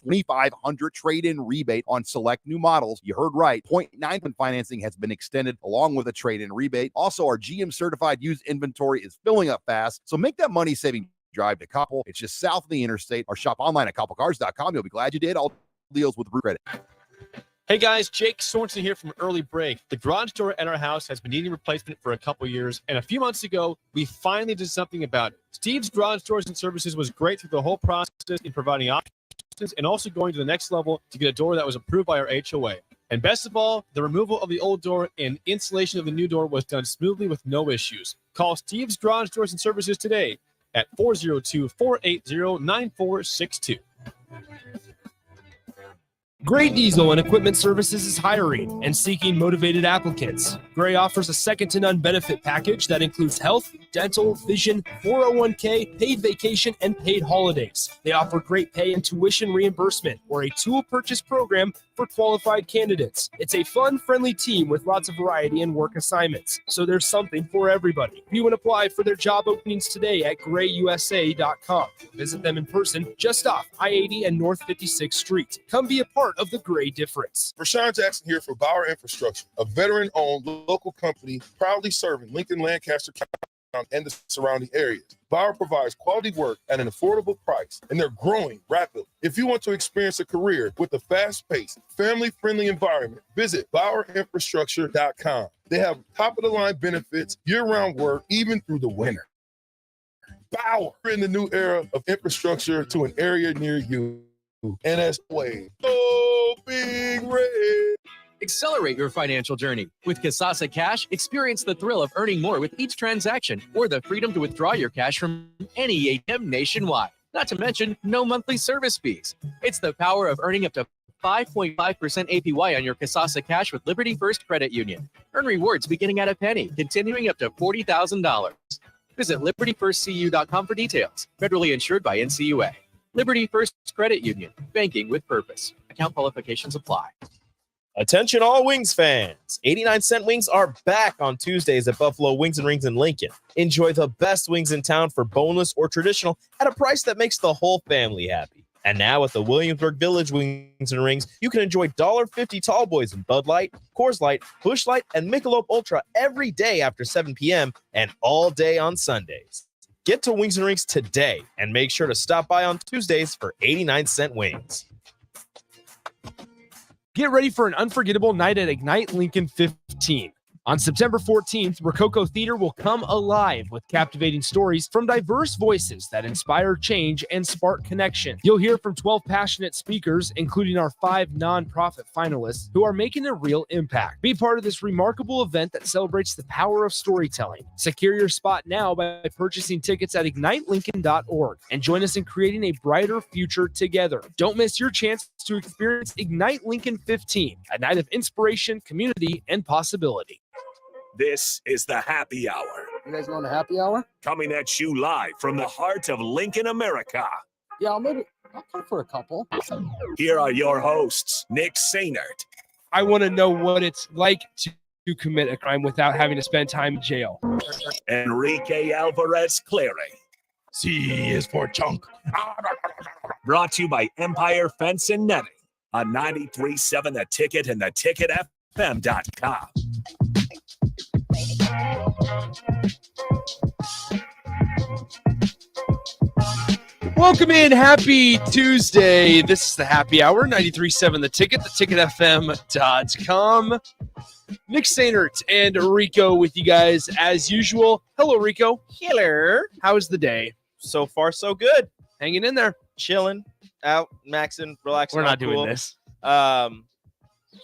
$2,500 trade-in rebate on select new models. You heard right. 0.9% financing has been extended along with a trade-in rebate. Also, our GM certified used inventory is filling up fast. So make that money-saving drive to Couple. It's just south of the interstate, or shop online at couplecars.com. You'll be glad you did. All deals with Root Credit. Hey guys, Jake Sorensen here from Early Break. The garage door at our house has been needing replacement for a couple years, and a few months ago, we finally did something about it. Steve's Garage Doors and Services was great through the whole process in providing options and also going to the next level to get a door that was approved by our HOA. And best of all, the removal of the old door and installation of the new door was done smoothly with no issues. Call Steve's Garage Doors and Services today at 402-480-9462. Gray Diesel and Equipment Services is hiring and seeking motivated applicants. Gray offers a second-to-none benefit package that includes health, dental, vision, 401k, paid vacation, and paid holidays. They offer great pay and tuition reimbursement or a tool purchase program for qualified candidates. It's a fun, friendly team with lots of variety and work assignments, so there's something for everybody. You can apply for their job openings today at grayusa.com. Visit them in person just off I-80 and North 56th Street. Come be a part of the Gray difference. Rashawn Jackson here for Bauer Infrastructure, a veteran-owned local company proudly serving Lincoln, Lancaster County and the surrounding areas. Bauer provides quality work at an affordable price, and they're growing rapidly. If you want to experience a career with a fast-paced, family-friendly environment, visit BauerInfrastructure.com. They have top-of-the-line benefits, year-round work, even through the winter. Bauer, in the new era of infrastructure to an area near you. And as always, so big red. Accelerate your financial journey. With Kasasa Cash, experience the thrill of earning more with each transaction or the freedom to withdraw your cash from any ATM nationwide. Not to mention, no monthly service fees. It's the power of earning up to 5.5% APY on your Kasasa Cash with Liberty First Credit Union. Earn rewards beginning at a penny, continuing up to $40,000. Visit libertyfirstcu.com for details. Federally insured by NCUA. Liberty First Credit Union. Banking with purpose. Account qualifications apply. Attention all Wings fans. 89-cent wings are back on Tuesdays at Buffalo Wings and Rings in Lincoln. Enjoy the best wings in town for boneless or traditional at a price that makes the whole family happy. And now at the Williamsburg Village Wings and Rings, you can enjoy $1.50 tall boys in Bud Light, Coors Light, Busch Light, and Michelob Ultra every day after 7 p.m. and all day on Sundays. Get to Wings and Rings today and make sure to stop by on Tuesdays for 89-cent wings. Get ready for an unforgettable night at Ignite Lincoln 15. On September 14th, Rococo Theater will come alive with captivating stories from diverse voices that inspire change and spark connection. You'll hear from 12 passionate speakers, including our 5 nonprofit finalists, who are making a real impact. Be part of this remarkable event that celebrates the power of storytelling. Secure your spot now by purchasing tickets at ignitelincoln.org and join us in creating a brighter future together. Don't miss your chance to experience Ignite Lincoln 15, a night of inspiration, community, and possibility. This is the Happy Hour. You guys going to happy hour? Coming at you live from the heart of Lincoln, America. Yeah, I'll come for a couple. Here are your hosts, Nick Sainert. I want to know what it's like to commit a crime without having to spend time in jail. Enrique Alvarez Clary. C is for chunk. Brought to you by Empire Fence and Netting on 93.7 The Ticket and theticketfm.com. Welcome in. Happy Tuesday. This is the Happy Hour, 93.7 The Ticket, theticketfm.com. Nick Sainert and Rico with you guys as usual. Hello, Rico. Hello. How's the day? So far, so good. Hanging in there. Chilling, out, maxing, relaxing. We're not doing this.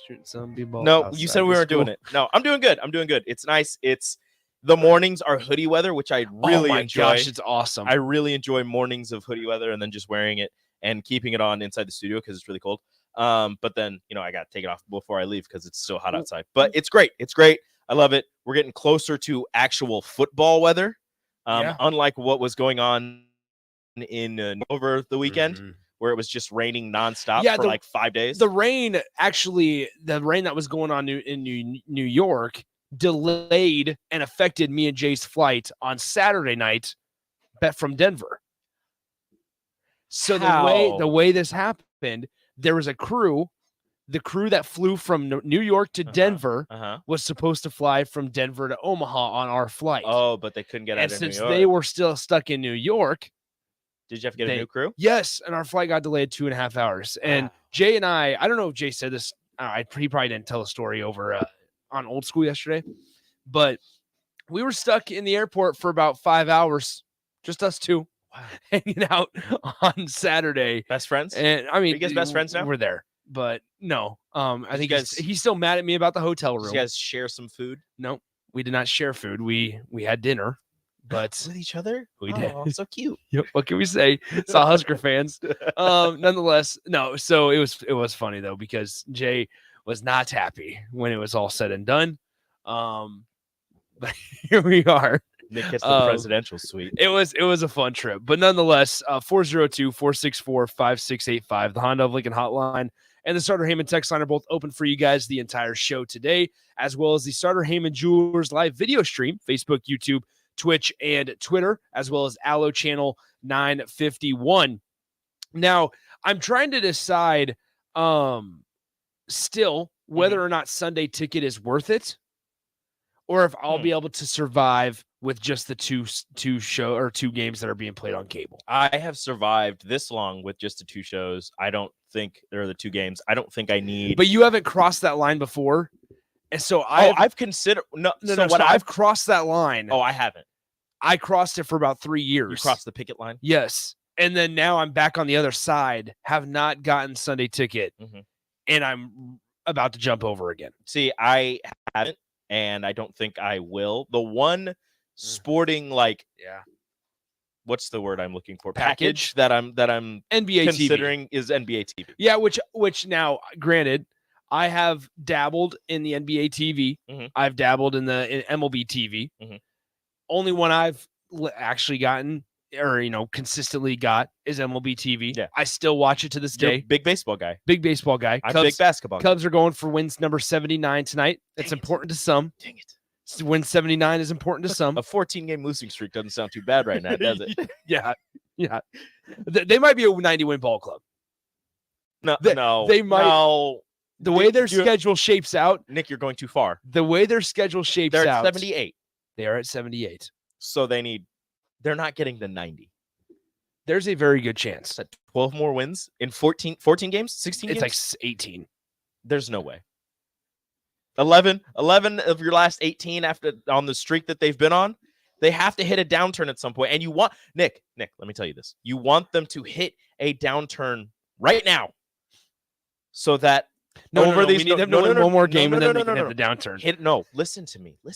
Shooting some people. No, you said we weren't doing it. No, I'm doing good. It's nice. The mornings are hoodie weather, which I really enjoy. Gosh, it's awesome. I really enjoy mornings of hoodie weather and then just wearing it and keeping it on inside the studio because it's really cold. But then, I got to take it off before I leave because it's still hot outside. But it's great. It's great. I love it. We're getting closer to actual football weather, unlike what was going on in over the weekend, where it was just raining nonstop for like 5 days. The rain that was going on in New York delayed and affected me and Jay's flight on Saturday night from Denver. So the way this happened happened, there was a crew. The crew that flew from New York to Denver was supposed to fly from Denver to Omaha on our flight. Oh, but they couldn't get out of New York. And since they were still stuck in New York, did you have to get a new crew? Yes, and our flight got delayed 2.5 hours. And Jay and I don't know if Jay said this. He probably didn't tell the story over on Old School yesterday, but we were stuck in the airport for about 5 hours, just us two, hanging out on Saturday. Best friends? And I mean, are you guys best friends now? We're there, but no. I think he's still mad at me about the hotel room. Did you guys share some food? No, we did not share food. We had dinner. But with each other, we did. So cute. Yep. What can we say? It's all Husker fans. Nonetheless, no. So it was funny though, because Jay was not happy when it was all said and done. But here we are. Nick gets the presidential suite. It was a fun trip, but nonetheless, 402-464-5685, the Honda of Lincoln hotline and the Starter Heyman text line are both open for you guys the entire show today, as well as the Starter Heyman Jewelers live video stream, Facebook, YouTube, Twitch, and Twitter, as well as Allo Channel 951. Now, I'm trying to decide still whether or not Sunday Ticket is worth it, or if I'll be able to survive with just the two games that are being played on cable. I have survived this long with just the two shows. I don't think there are the two games. I don't think I need. But you haven't crossed that line before, and so I've considered I've crossed that line. Oh, I haven't. I crossed it for about 3 years. You crossed the picket line? Yes. And then now I'm back on the other side, have not gotten Sunday Ticket, and I'm about to jump over again. See, I haven't, and I don't think I will. The one sporting, what's the word I'm looking for? Package that I'm NBA considering TV. is NBA TV. Yeah, which now, granted, I have dabbled in the NBA TV. I've dabbled in MLB TV. Only one I've actually gotten or consistently got is MLB TV. Yeah. I still watch it to this day. Big baseball guy. Big baseball guy. I'm big basketball. Cubs are going for wins number 79 tonight. That's important to some. Dang it. Win 79 is important to some. A 14-game losing streak doesn't sound too bad right now, does it? Yeah. They might be a 90-win ball club. No, they might. No. The way their schedule shapes out, Nick, you're going too far. The way their schedule shapes out, they're at 78. They are at 78. So they're not getting the 90. There's a very good chance that 12 more wins in 14 games, 16 games. It's like 18. There's no way. 11 of your last 18 after on the streak that they've been on, they have to hit a downturn at some point. And you want Nick, let me tell you this. You want them to hit a downturn right now. So that we need them to win one more game and then they can hit the downturn. Listen to me, Nick.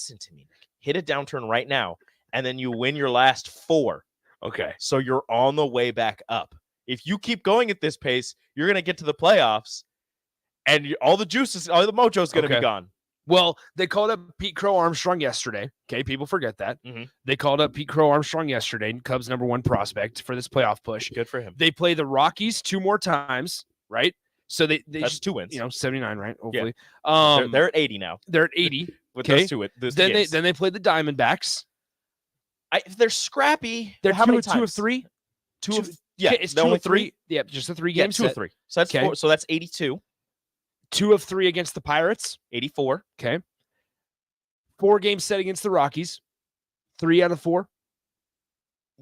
Hit a downturn right now, and then you win your last 4. Okay. So you're on the way back up. If you keep going at this pace, you're going to get to the playoffs, and all the mojo is going to be gone. Well, they called up Pete Crow Armstrong yesterday. Okay, people forget that. They called up Pete Crow Armstrong yesterday, Cubs' #1 prospect for this playoff push. Good for him. They play the Rockies 2 more times, right? So they that's just 2 wins. 79, right? Hopefully. Yeah. They're at 80 now. They're at 80. With those two games. Then they play the Diamondbacks. If they're scrappy, they're how many 2 of 3. It's 2 of 3. Yeah, just a 3 games. 2 of 3. So that's 4, so that's 82. 2 of 3 against the Pirates. 84. Okay. 4 games set against the Rockies. 3 out of 4.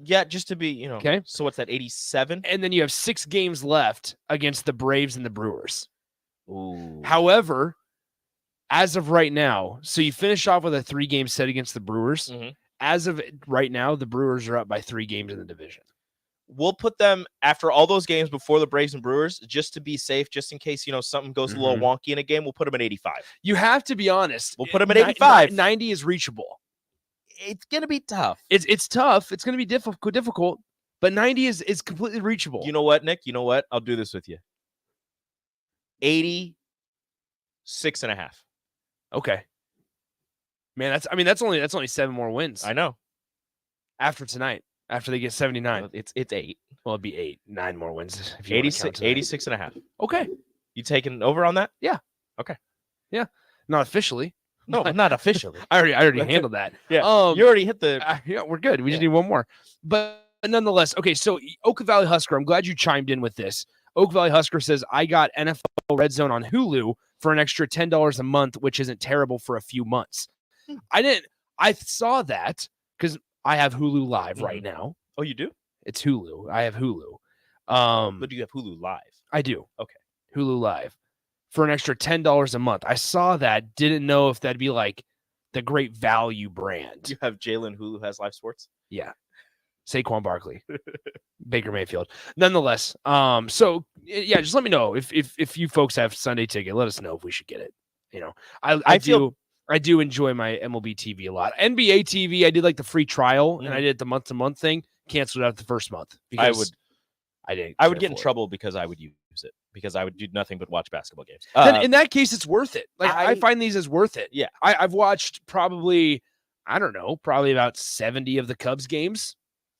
Yeah, just to be, Okay. So what's that, 87? And then you have 6 games left against the Braves and the Brewers. Ooh. However, as of right now, so you finish off with a 3-game set against the Brewers. As of right now, the Brewers are up by 3 games in the division. We'll put them after all those games before the Braves and Brewers, just to be safe, just in case, something goes a little wonky in a game. We'll put them at 85. You have to be honest. We'll put them at 85. 90 is reachable. It's going to be tough. It's tough. It's going to be difficult, but 90 is completely reachable. You know what, Nick? You know what? I'll do this with you. 86.5. Okay. Man, that's only 7 more wins. I know. After tonight, after they get 79. It's 8. Well, it'd be 8, 9 more wins. If you 86.5. Okay. You taking over on that? Yeah. Okay. Yeah. Not officially. No, not officially. I already handled that. Yeah. You already hit the. Yeah, we're good. We just need one more. But nonetheless, okay. So Oka Valley Husker, I'm glad you chimed in with this. Oak Valley Husker says, I got NFL Red Zone on Hulu for an extra $10 a month, which isn't terrible for a few months. I saw that because I have Hulu Live right now. Oh, you do? It's Hulu. I have Hulu. But do you have Hulu Live? I do. Okay. Hulu Live for an extra $10 a month. I saw that. Didn't know if that'd be like the great value brand. You have Jalen Hulu has live sports? Yeah. Saquon Barkley, Baker Mayfield. Nonetheless, so yeah, just let me know if you folks have Sunday Ticket. Let us know if we should get it. You know, I do enjoy my MLB TV a lot. NBA TV, I did like the free trial and I did the month-to-month thing. Canceled out the first month because I would get in trouble because I would use it because I would do nothing but watch basketball games. Then in that case, it's worth it. Like I find these as worth it. Yeah, I've watched probably about 70 of the Cubs games.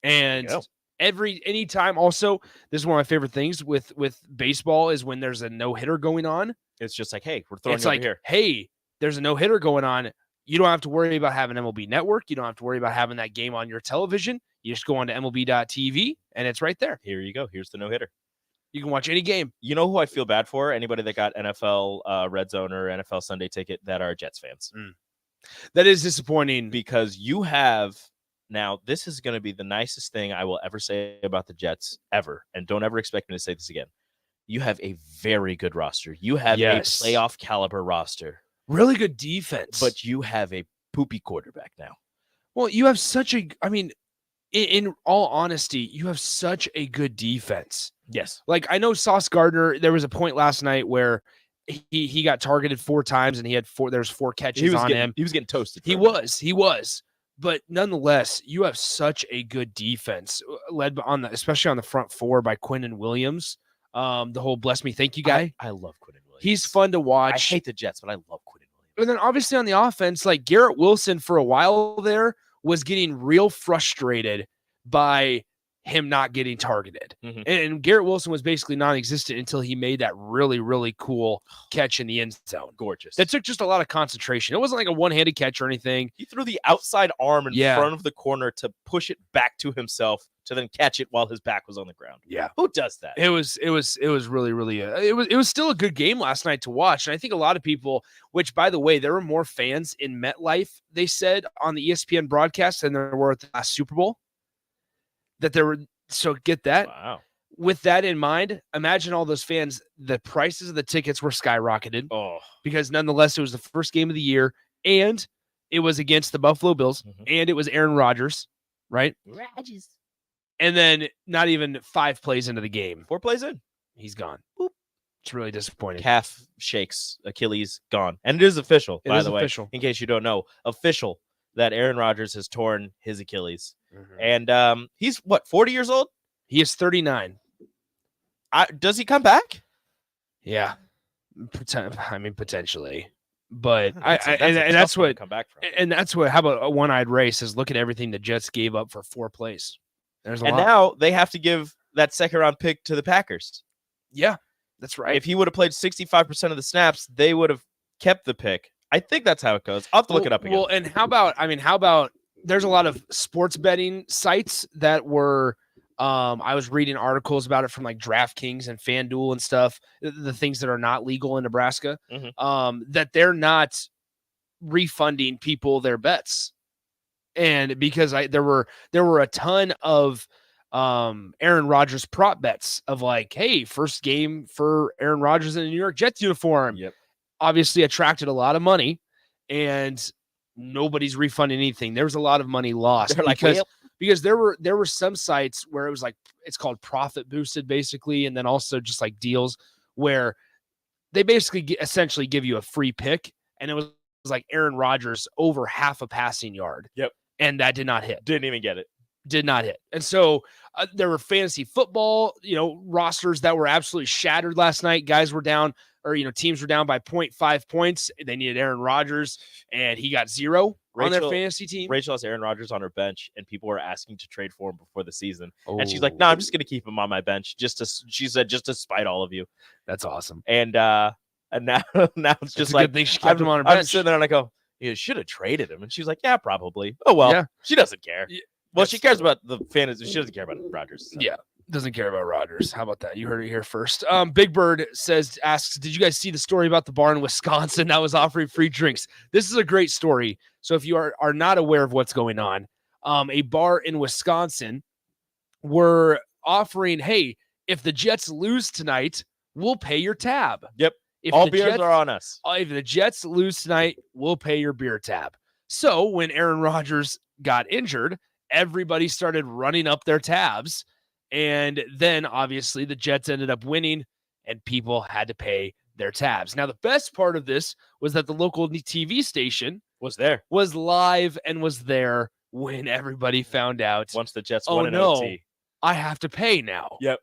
And anytime also, this is one of my favorite things with baseball is when there's a no-hitter going on. It's just like, hey, we're throwing it's over like, here. Hey, there's a no-hitter going on. You don't have to worry about having MLB Network. You don't have to worry about having that game on your television. You just go on to MLB.tv and it's right there. Here you go. Here's the no-hitter. You can watch any game. You know who I feel bad for? Anybody that got NFL Red Zone or NFL Sunday Ticket that are Jets fans. That is disappointing because you have. Now, this is going to be the nicest thing I will ever say about the Jets ever, and don't ever expect me to say this again. You have a very good roster. You have a playoff caliber roster. Really good defense. But you have a poopy quarterback now. Well, you have such a, I mean, in all honesty, you have such a good defense. Yes. Like, I know Sauce Gardner, there was a point last night where he got targeted 4 times and there's 4 catches on him. He was getting toasted. He was. But nonetheless, you have such a good defense led especially on the front 4 by Quinnen Williams. The whole bless me, thank you guy. I love Quinnen Williams. He's fun to watch. I hate the Jets, but I love Quinnen Williams. And then obviously on the offense, like Garrett Wilson for a while there was getting real frustrated by him not getting targeted. And Garrett Wilson was basically non-existent until he made that really, really cool catch in the end zone. Gorgeous. That took just a lot of concentration. It wasn't like a one-handed catch or anything. He threw the outside arm in front of the corner to push it back to himself to then catch it while his back was on the ground. Yeah. Who does that? It was really, really, it was still a good game last night to watch. And I think a lot of people, which by the way, there were more fans in MetLife, they said on the ESPN broadcast than there were at the last Super Bowl. So get that. Wow. With that in mind, imagine all those fans, the prices of the tickets were skyrocketed. Oh, because nonetheless, it was the first game of the year and it was against the Buffalo Bills and it was Aaron Rodgers, right? Rodgers. And then not even 5 plays into the game. 4 plays in. He's gone. Boop. It's really disappointing. Calf shakes, Achilles gone. And it is official, by the way, in case you don't know. Official that Aaron Rodgers has torn his Achilles. And he's, 40 years old? He is 39. Does he come back? Yeah. Potentially. But that's what come back from. And that's what, how about a one-eyed race says, look at everything the Jets gave up for 4 plays. There's a lot. Now they have to give that second-round pick to the Packers. Yeah, that's right. If he would have played 65% of the snaps, they would have kept the pick. I think that's how it goes. I'll have to look it up again. Well, and how about there's a lot of sports betting sites that were I was reading articles about it from like DraftKings and FanDuel and stuff, the things that are not legal in Nebraska, that they're not refunding people their bets. And because there were a ton of Aaron Rodgers prop bets of like, hey, first game for Aaron Rodgers in a New York Jets uniform. Yep. Obviously attracted a lot of money and nobody's refunding anything. There was a lot of money lost because there were some sites where it was like, it's called profit boosted basically. And then also just like deals where they basically essentially give you a free pick. And it was like Aaron Rodgers over half a passing yard. Yep. And that did not hit. Didn't even get it. Did not hit. And so there were fantasy football, rosters that were absolutely shattered last night. Guys were down, or, teams were down by 0.5 points. They needed Aaron Rodgers, and he got 0 on their fantasy team. Rachel has Aaron Rodgers on her bench, and people were asking to trade for him before the season. And she's like, no, I'm just going to keep him on my bench. She said, just to spite all of you. That's awesome. And now it's just like, good thing she kept him on her bench. I'm sitting there and I go, you should have traded him. And she's like, yeah, probably. Oh, well, She doesn't care. Well, she cares about the fantasy. She doesn't care about Rodgers. So. Yeah. Doesn't care about Rodgers. How about that? You heard it here first. Big Bird asks, did you guys see the story about the bar in Wisconsin that was offering free drinks? This is a great story. So if you are not aware of what's going on, a bar in Wisconsin were offering, hey, if the Jets lose tonight, we'll pay your tab. Yep. If all the beers Jets, are on us. If the Jets lose tonight, we'll pay your beer tab. So when Aaron Rodgers got injured, everybody started running up their tabs. And then obviously the Jets ended up winning and people had to pay their tabs. Now, the best part of this was that the local TV station was live and was there when everybody found out. Once the Jets oh, won an no, OT. I have to pay now. Yep.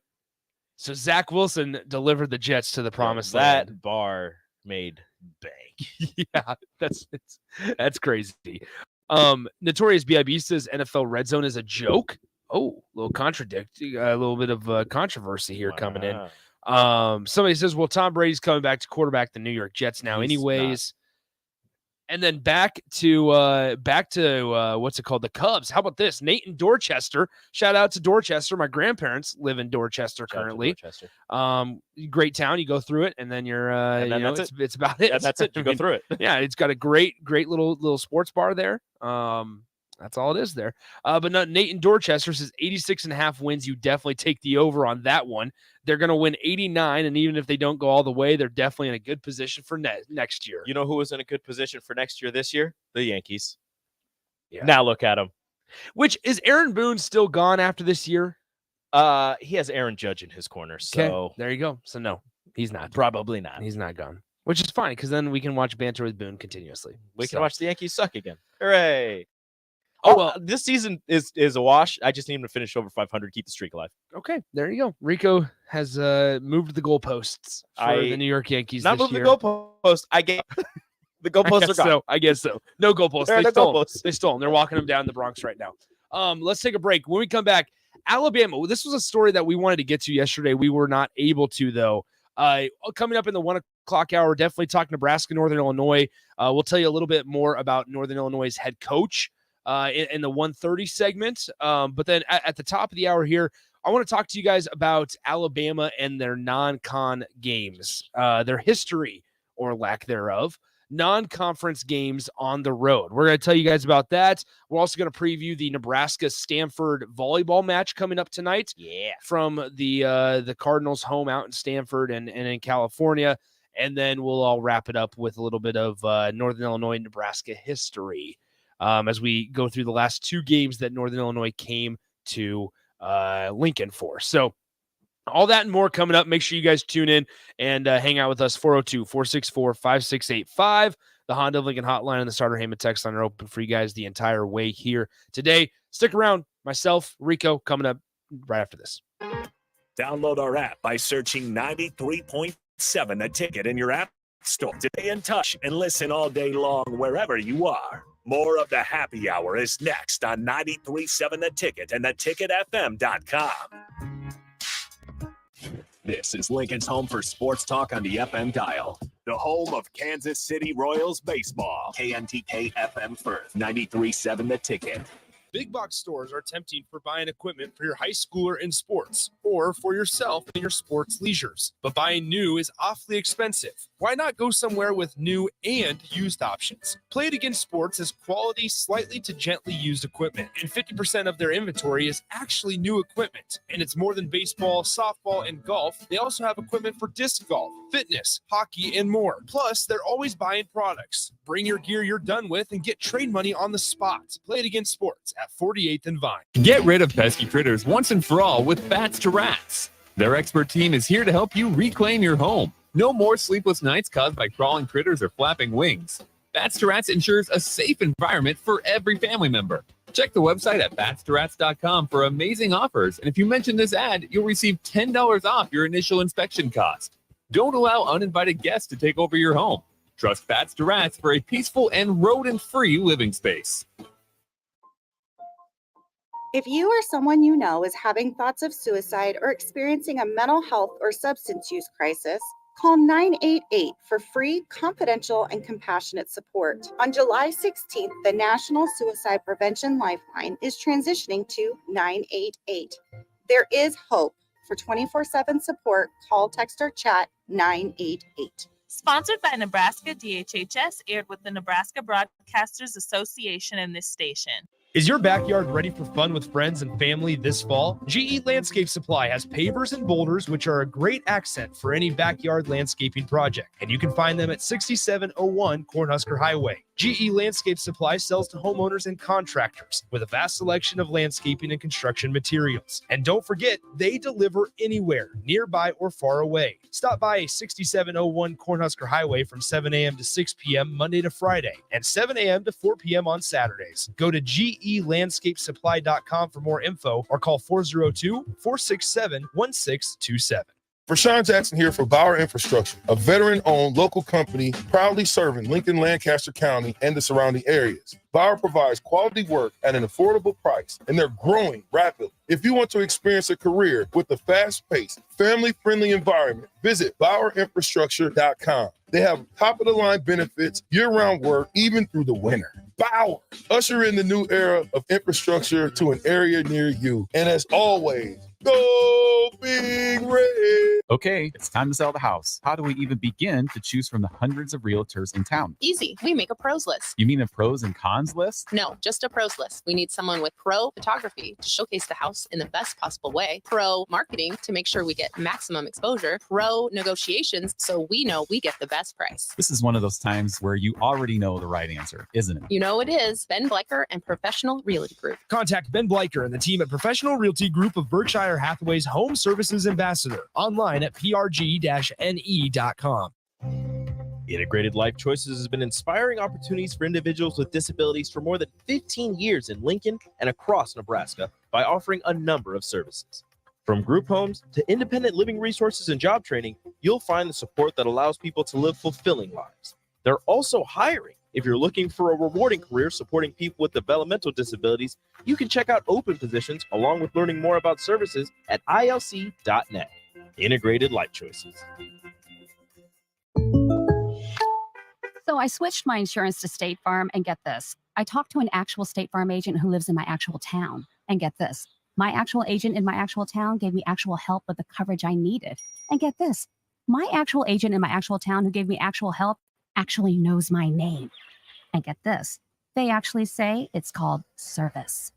So Zach Wilson delivered the Jets to the promised land. That bar made bank. Yeah, that's crazy. Notorious B.I.B. says NFL Red Zone is a joke. Oh, a little bit of controversy here coming in. Somebody says, well, Tom Brady's coming back to quarterback the New York Jets now anyways. And then back to what's it called? The Cubs. How about this? Nate in Dorchester. Shout out to Dorchester. My grandparents live in Dorchester currently. Great town. You go through it, and then you're it's about it. And that's it. You go through it. Yeah, it's got a great little sports bar there. That's all it is there. But no, Nate in Dorchester says 86.5 wins. You definitely take the over on that one. They're going to win 89, and even if they don't go all the way, they're definitely in a good position for next year. You know who was in a good position for next year this year? The Yankees. Yeah. Now look at them. Which, is Aaron Boone still gone after this year? He has Aaron Judge in his corner, so okay, there you go. So no, he's not. Probably not. He's not gone. Which is fine, because then we can watch banter with Boone continuously. We can watch the Yankees suck again. Hooray. Oh, well, this season is a wash. I just need him to finish over 500, keep the streak alive. Okay, there you go. Rico has moved the goalposts for the New York Yankees. Not moved the goalpost. I get the goalposts are gone. I guess so. No goalposts. They stole them. They're walking them down in the Bronx right now. Let's take a break. When we come back, Alabama. This was a story that we wanted to get to yesterday. We were not able to, though. Coming up in the 1 o'clock hour, definitely talk Nebraska, Northern Illinois. We'll tell you a little bit more about Northern Illinois' head coach in the 1:30 segment. But then at the top of the hour here, I want to talk to you guys about Alabama and their non-con games, their history or lack thereof, non-conference games on the road. We're going to tell you guys about that. We're also going to preview the Nebraska-Stanford volleyball match coming up tonight. Yeah, from the Cardinals' home out in Stanford and in California. And then we'll all wrap it up with a little bit of Northern Illinois-Nebraska history as we go through the last two games that Northern Illinois came to Lincoln for. So all that and more coming up. Make sure you guys tune in and hang out with us. 402-464-5685. The Honda of Lincoln hotline and the Starter Heyman text line are open for you guys the entire way here today. Stick around. Myself, Rico, coming up right after this. Download our app by searching 93.7 The Ticket in your app store. Stay in touch and listen all day long wherever you are. More of the happy hour is next on 93.7 The Ticket and theticketfm.com. This is Lincoln's home for sports talk on the FM dial. The home of Kansas City Royals baseball. KNTK FM Firth, 93.7 The Ticket. Big box stores are tempting for buying equipment for your high schooler in sports or for yourself in your sports leisures. But buying new is awfully expensive. Why not go somewhere with new and used options? Play It Again Sports has quality, slightly to gently used equipment, and 50% of their inventory is actually new equipment. And it's more than baseball, softball, and golf. They also have equipment for disc golf, fitness, hockey, and more. Plus, they're always buying products. Bring your gear you're done with and get trade money on the spot. Play It Again Sports at 48th and Vine. Get rid of pesky critters once and for all with Bats to Rats. Their expert team is here to help you reclaim your home. No more sleepless nights caused by crawling critters or flapping wings. Bats to Rats ensures a safe environment for every family member. Check the website at batstoRats.com for amazing offers. And if you mention this ad, you'll receive $10 off your initial inspection cost. Don't allow uninvited guests to take over your home. Trust Bats to Rats for a peaceful and rodent-free living space. If you or someone you know is having thoughts of suicide or experiencing a mental health or substance use crisis, call 988 for free, confidential, and compassionate support. On July 16th, the National Suicide Prevention Lifeline is transitioning to 988. There is hope. For 24/7 support, call, text, or chat 988. Sponsored by Nebraska DHHS, aired with the Nebraska Broadcasters Association and this station. Is your backyard ready for fun with friends and family this fall? GE Landscape Supply has pavers and boulders, which are a great accent for any backyard landscaping project. And you can find them at 6701 Cornhusker Highway. GE Landscape Supply sells to homeowners and contractors with a vast selection of landscaping and construction materials. And don't forget, they deliver anywhere, nearby or far away. Stop by 6701 Cornhusker Highway from 7 a.m. to 6 p.m. Monday to Friday and 7 a.m. to 4 p.m. on Saturdays. Go to GELandscapesupply.com for more info or call 402-467-1627. Rashawn Jackson here for Bauer Infrastructure, a veteran-owned local company proudly serving Lincoln, Lancaster County, and the surrounding areas. Bauer provides quality work at an affordable price, and they're growing rapidly. If you want to experience a career with a fast-paced, family-friendly environment, visit BauerInfrastructure.com. They have top-of-the-line benefits, year-round work, even through the winter. Bauer, usher in the new era of infrastructure to an area near you. And as always, go Big Red! Okay, it's time to sell the house. How do we even begin to choose from the hundreds of realtors in town? Easy. We make a pros list. You mean a pros and cons list? No, just a pros list. We need someone with pro photography to showcase the house in the best possible way, pro marketing to make sure we get maximum exposure, pro negotiations so we know we get the best price. This is one of those times where you already know the right answer, isn't it? You know it is. Ben Bleicher and Professional Realty Group. Contact Ben Bleicher and the team at Professional Realty Group of Berkshire Hathaway's Home Services Ambassador. Online at prg-ne.com. Integrated Life Choices has been inspiring opportunities for individuals with disabilities for more than 15 years in Lincoln and across Nebraska by offering a number of services. From group homes to independent living resources and job training, you'll find the support that allows people to live fulfilling lives. They're also hiring. If you're looking for a rewarding career supporting people with developmental disabilities, you can check out open positions along with learning more about services at ilc.net. Integrated Life Choices. So I switched my insurance to State Farm, and get this. I talked to an actual State Farm agent who lives in my actual town. And get this. My actual agent in my actual town gave me actual help with the coverage I needed. And get this. My actual agent in my actual town who gave me actual help actually knows my name. And get this. They actually say it's called service.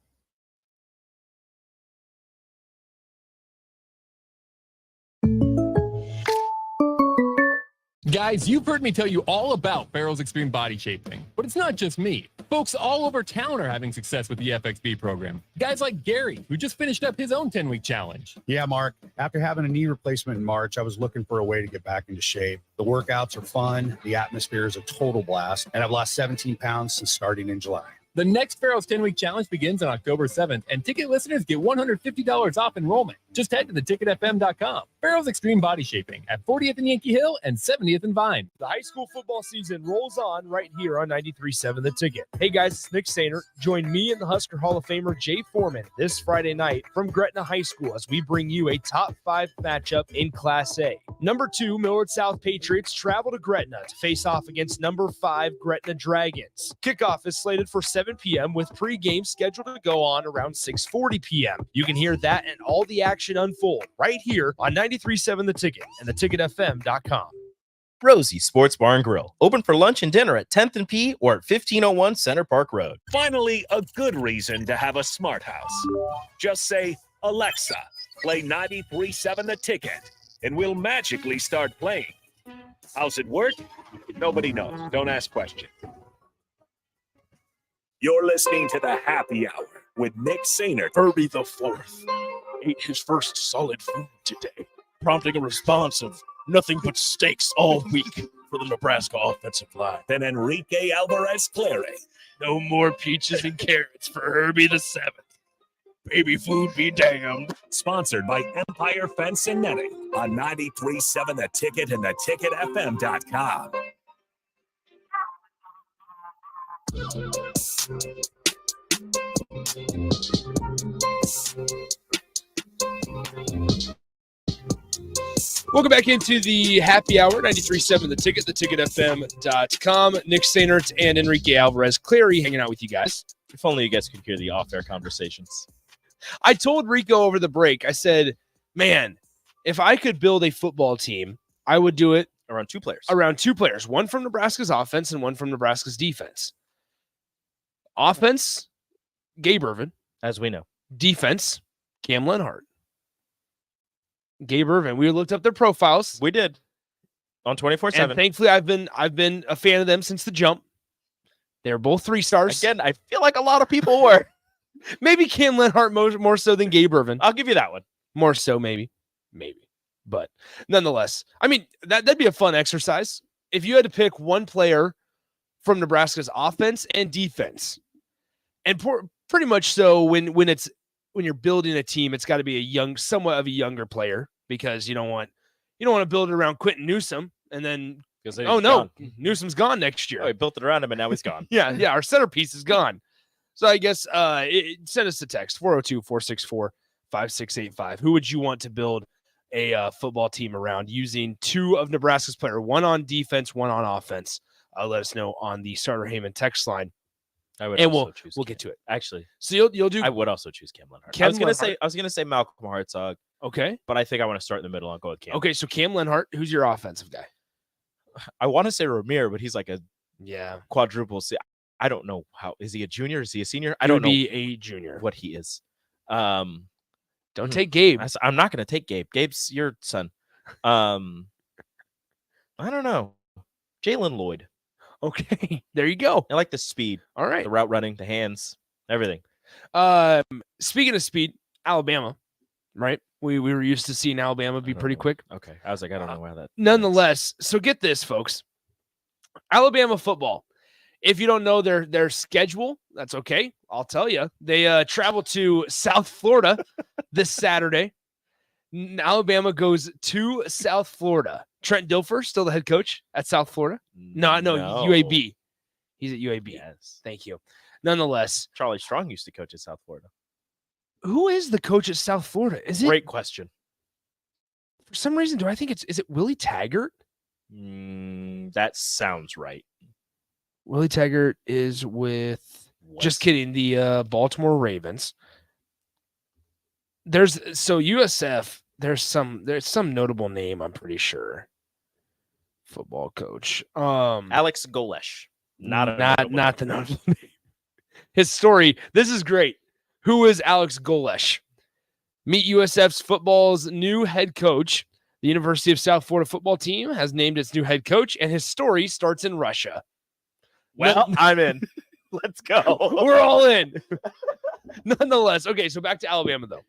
Guys, you've heard me tell you all about Farrell's Extreme Body Shaping, but it's not just me. Folks all over town are having success with the FXB program. Guys like Gary, who just finished up his own 10-week challenge. Yeah, Mark. After having a knee replacement in March, I was looking for a way to get back into shape. The workouts are fun, the atmosphere is a total blast, and I've lost 17 pounds since starting in July. The next Farrell's 10-week challenge begins on October 7th, and ticket listeners get $150 off enrollment. Just head to theticketfm.com. Farrell's Extreme Body Shaping at 40th and Yankee Hill and 70th and Vine. The high school football season rolls on right here on 93.7 The Ticket. Hey guys, it's Nick Sainer. Join me and the Husker Hall of Famer Jay Foreman this Friday night from Gretna High School as we bring you a top 5 matchup in Class A. Number 2, Millard South Patriots travel to Gretna to face off against number 5, Gretna Dragons. Kickoff is slated for 7 p.m. with pregame scheduled to go on around 6:40 p.m. You can hear that and all the action unfold right here on 93.7 The Ticket and theticketfm.com. Rosie Sports Bar and Grill, open for lunch and dinner at 10th and P or at 1501 Center Park Road. Finally, a good reason to have a smart house. Just say, Alexa, play 93.7 The Ticket, and we'll magically start playing. How's it work? Nobody knows. Don't ask questions. You're listening to the Happy Hour with Nick Sainer. Herbie the Fourth ate his first solid food today, prompting a response of nothing but steaks all week for the Nebraska offensive line. Then Enrique Alvarez Clary. No more peaches and carrots for Herbie the Seventh. Baby food be damned. Sponsored by Empire Fence and Netting on 93.7 The Ticket and theticketfm.com. Welcome back into the Happy Hour, 93.7 The Ticket, theticketfm.com. Nick Sainert and Enrique Alvarez Clary hanging out with you guys. If only you guys could hear the off-air conversations. I told Rico over the break, I said, man, if I could build a football team, I would do it around two players, one from Nebraska's offense and one from Nebraska's defense. Offense, Gabe Ervin. As we know. Defense, Cam Lenhart. Gabe Ervin. We looked up their profiles. We did. On 24/7. And thankfully, I've been a fan of them since the jump. They're both 3 stars. Again, I feel like a lot of people were. Maybe Cam Lenhart more so than Gabe Ervin. I'll give you that one. More so, maybe. But nonetheless, I mean, that'd be a fun exercise. If you had to pick one player from Nebraska's offense and defense, and pretty much so when you're building a team, it's got to be somewhat of a younger player, because you don't want to build it around Quentin Newsom and then Newsom's gone next year. Oh, we built it around him and now he's gone. yeah, our centerpiece is gone. So I guess send us a text 402-464-5685. Who would you want to build a football team around using 2 of Nebraska's players, one on defense, one on offense? Let us know on the Starter Heyman text line. We'll get to it. Actually, so you'll do. I would also choose Cam Lenhart. I was gonna say Malcolm Hartzog. Okay, but I think I want to start in the middle. I'll go with Cam. Okay, so Cam Lenhart. Who's your offensive guy? I want to say Ramir, but he's like a quadruple. See, I don't know how. Is he a junior? Is he a senior? I don't know. Be a junior. What he is. Don't take Gabe. I'm not going to take Gabe. Gabe's your son. I don't know. Jalen Lloyd. Okay, there you go. I like the speed. All right, the route running, the hands, everything. Speaking of speed, Alabama, right? We were used to seeing Alabama be pretty quick. Okay, I was like, I don't know why that. Nonetheless, so get this, folks. Alabama football. If you don't know their schedule, that's okay. I'll tell you. They travel to South Florida this Saturday. Alabama goes to South Florida. Trent Dilfer, still the head coach at South Florida? No, UAB. He's at UAB. Yes. Thank you. Nonetheless, Charlie Strong used to coach at South Florida. Who is the coach at South Florida? Great question. For some reason, do I think is it Willie Taggart? That sounds right. Willie Taggart is with just kidding, the Baltimore Ravens. There's USF, there's some notable name, I'm pretty sure. Football coach. Alex Golesh. Not the notable name. His story, this is great. Who is Alex Golesh? Meet USF's football's new head coach. The University of South Florida football team has named its new head coach, and his story starts in Russia. Well, I'm in. Let's go. We're all in. Nonetheless, okay, so back to Alabama, though.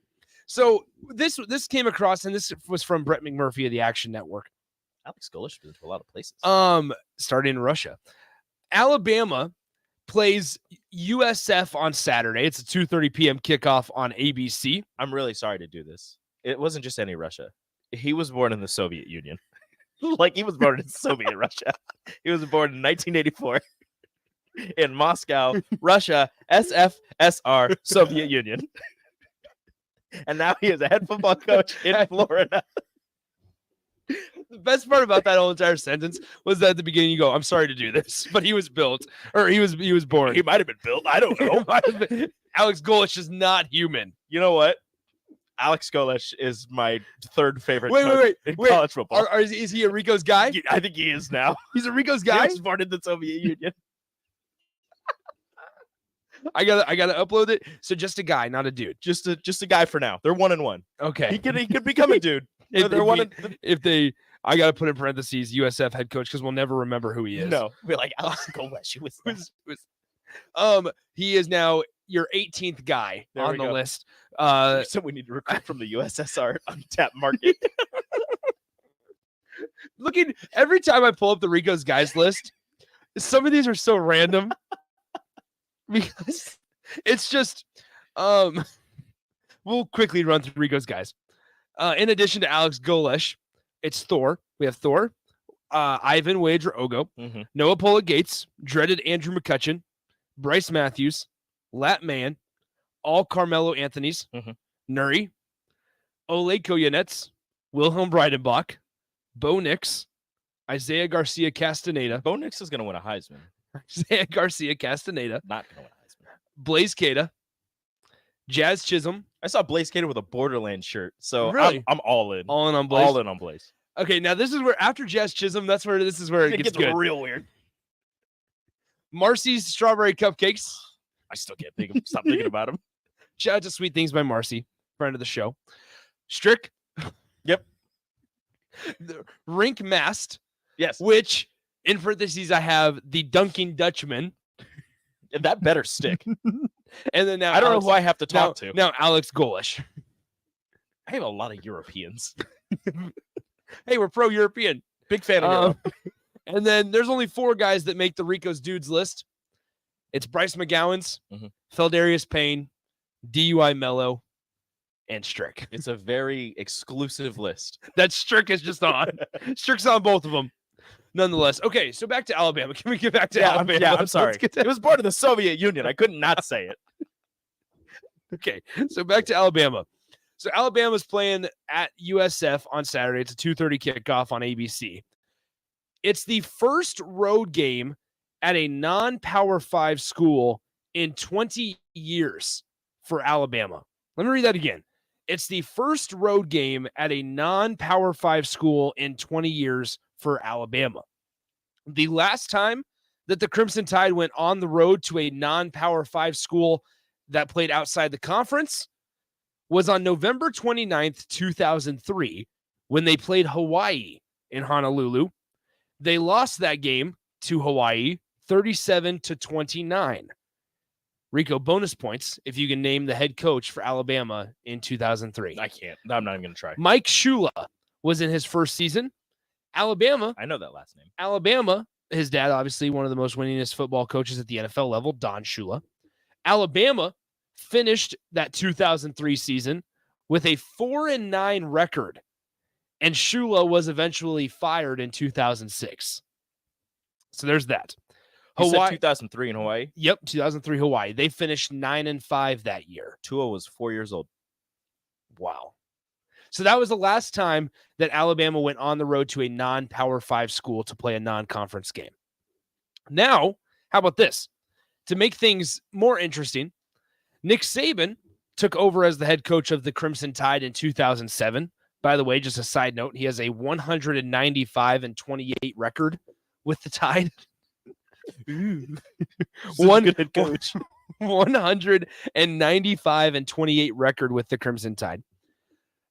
So this came across, and this was from Brett McMurphy of the Action Network. Alex Golesh been to a lot of places. Starting in Russia. Alabama plays USF on Saturday. It's a 2:30 p.m. kickoff on ABC. I'm really sorry to do this. It wasn't just any Russia. He was born in the Soviet Union. Like, he was born in Soviet Russia. He was born in 1984 in Moscow, Russia, SFSR, Soviet Union. And now he is a head football coach in Florida. The best part about that whole entire sentence was that at the beginning you go, I'm sorry to do this, but he was built, or he was born. He might have been built. I don't know. Alex Golesh is not human. You know what? Alex Golesh is my third favorite coach in college football. Is he a Rico's guy? I think he is now. He's a Rico's guy? He was born in the Soviet Union. I gotta upload it. So just a guy, not a dude. Just a guy for now. They're 1-1. Okay. He could become a dude. I gotta put in parentheses USF head coach because we'll never remember who he is. No, we're like Alex Golesh. He is now your 18th guy on the list. So we need to recruit from the USSR untapped market. Looking every time I pull up the Rico's guys list, some of these are so random because it's just we'll quickly run through Rico's guys. In addition to Alex Golesh, it's Thor. We have Thor, Ivan Wager-Ogo, Noah Pollitt Gates, dreaded Andrew McCutcheon, Bryce Matthews, Lat Man, all Carmelo Anthony's, Nuri, Ole Koyanets, Wilhelm Breidenbach, Bo Nix, Isaiah Garcia Castaneda. Bo Nix is going to win a Heisman. Isaiah Garcia Castaneda. Not going to win a Heisman. Blaze Cada, Jazz Chisholm. I saw Blaze Cater with a Borderlands shirt, so Really? I'm all in. All in on Blaze? All in on Blaze. Okay, now this is where, after Jazz Chisholm, this is where it gets good. real weird. Marcy's Strawberry Cupcakes. I still can't stop thinking about him. Shout out to Sweet Things by Marcy, friend of the show. Strick. Yep. The Rink Mast. Yes. Which, in parentheses, I have the Dunking Dutchman. That better stick. And then now I don't know who I have to talk to. Now Alex Golish. I have a lot of Europeans. Hey, we're pro-European. Big fan of Europe. And then there's only 4 guys that make the Rico's Dudes list. It's Bryce McGowan's, Feldarius Payne, DUI Mello, and Strick. It's a very exclusive list. That Strick is just on. Strick's on both of them. Nonetheless. Okay, so back to Alabama. Can we get back to Alabama? I'm sorry. It was part of the Soviet Union. I couldn't not say it. Okay, so back to Alabama. So Alabama's playing at USF on Saturday. It's a 2:30 kickoff on ABC. It's the first road game at a non-Power 5 school in 20 years for Alabama. Let me read that again. It's the first road game at a non-Power 5 school in 20 years for Alabama. The last time that the Crimson Tide went on the road to a non-Power 5 school that played outside the conference was on November 29th, 2003, when they played Hawaii in Honolulu. They lost that game to Hawaii 37-29. Rico, bonus points if you can name the head coach for Alabama in 2003. I can't. I'm not even going to try. Mike Shula was in his first season. Alabama. I know that last name. Alabama, his dad, obviously one of the most winningest football coaches at the NFL level, Don Shula. Alabama finished that 2003 season with a 4-9 record, and Shula was eventually fired in 2006. So there's that. You said 2003 in Hawaii? Yep, 2003 Hawaii. They finished 9-5 that year. Tua was 4 years old. Wow. So that was the last time that Alabama went on the road to a non-Power 5 school to play a non-conference game. Now, how about this? To make things more interesting, Nick Saban took over as the head coach of the Crimson Tide in 2007. By the way, just a side note, he has a 195-28 record with the Tide. Good coach. 195-28 record with the Crimson Tide.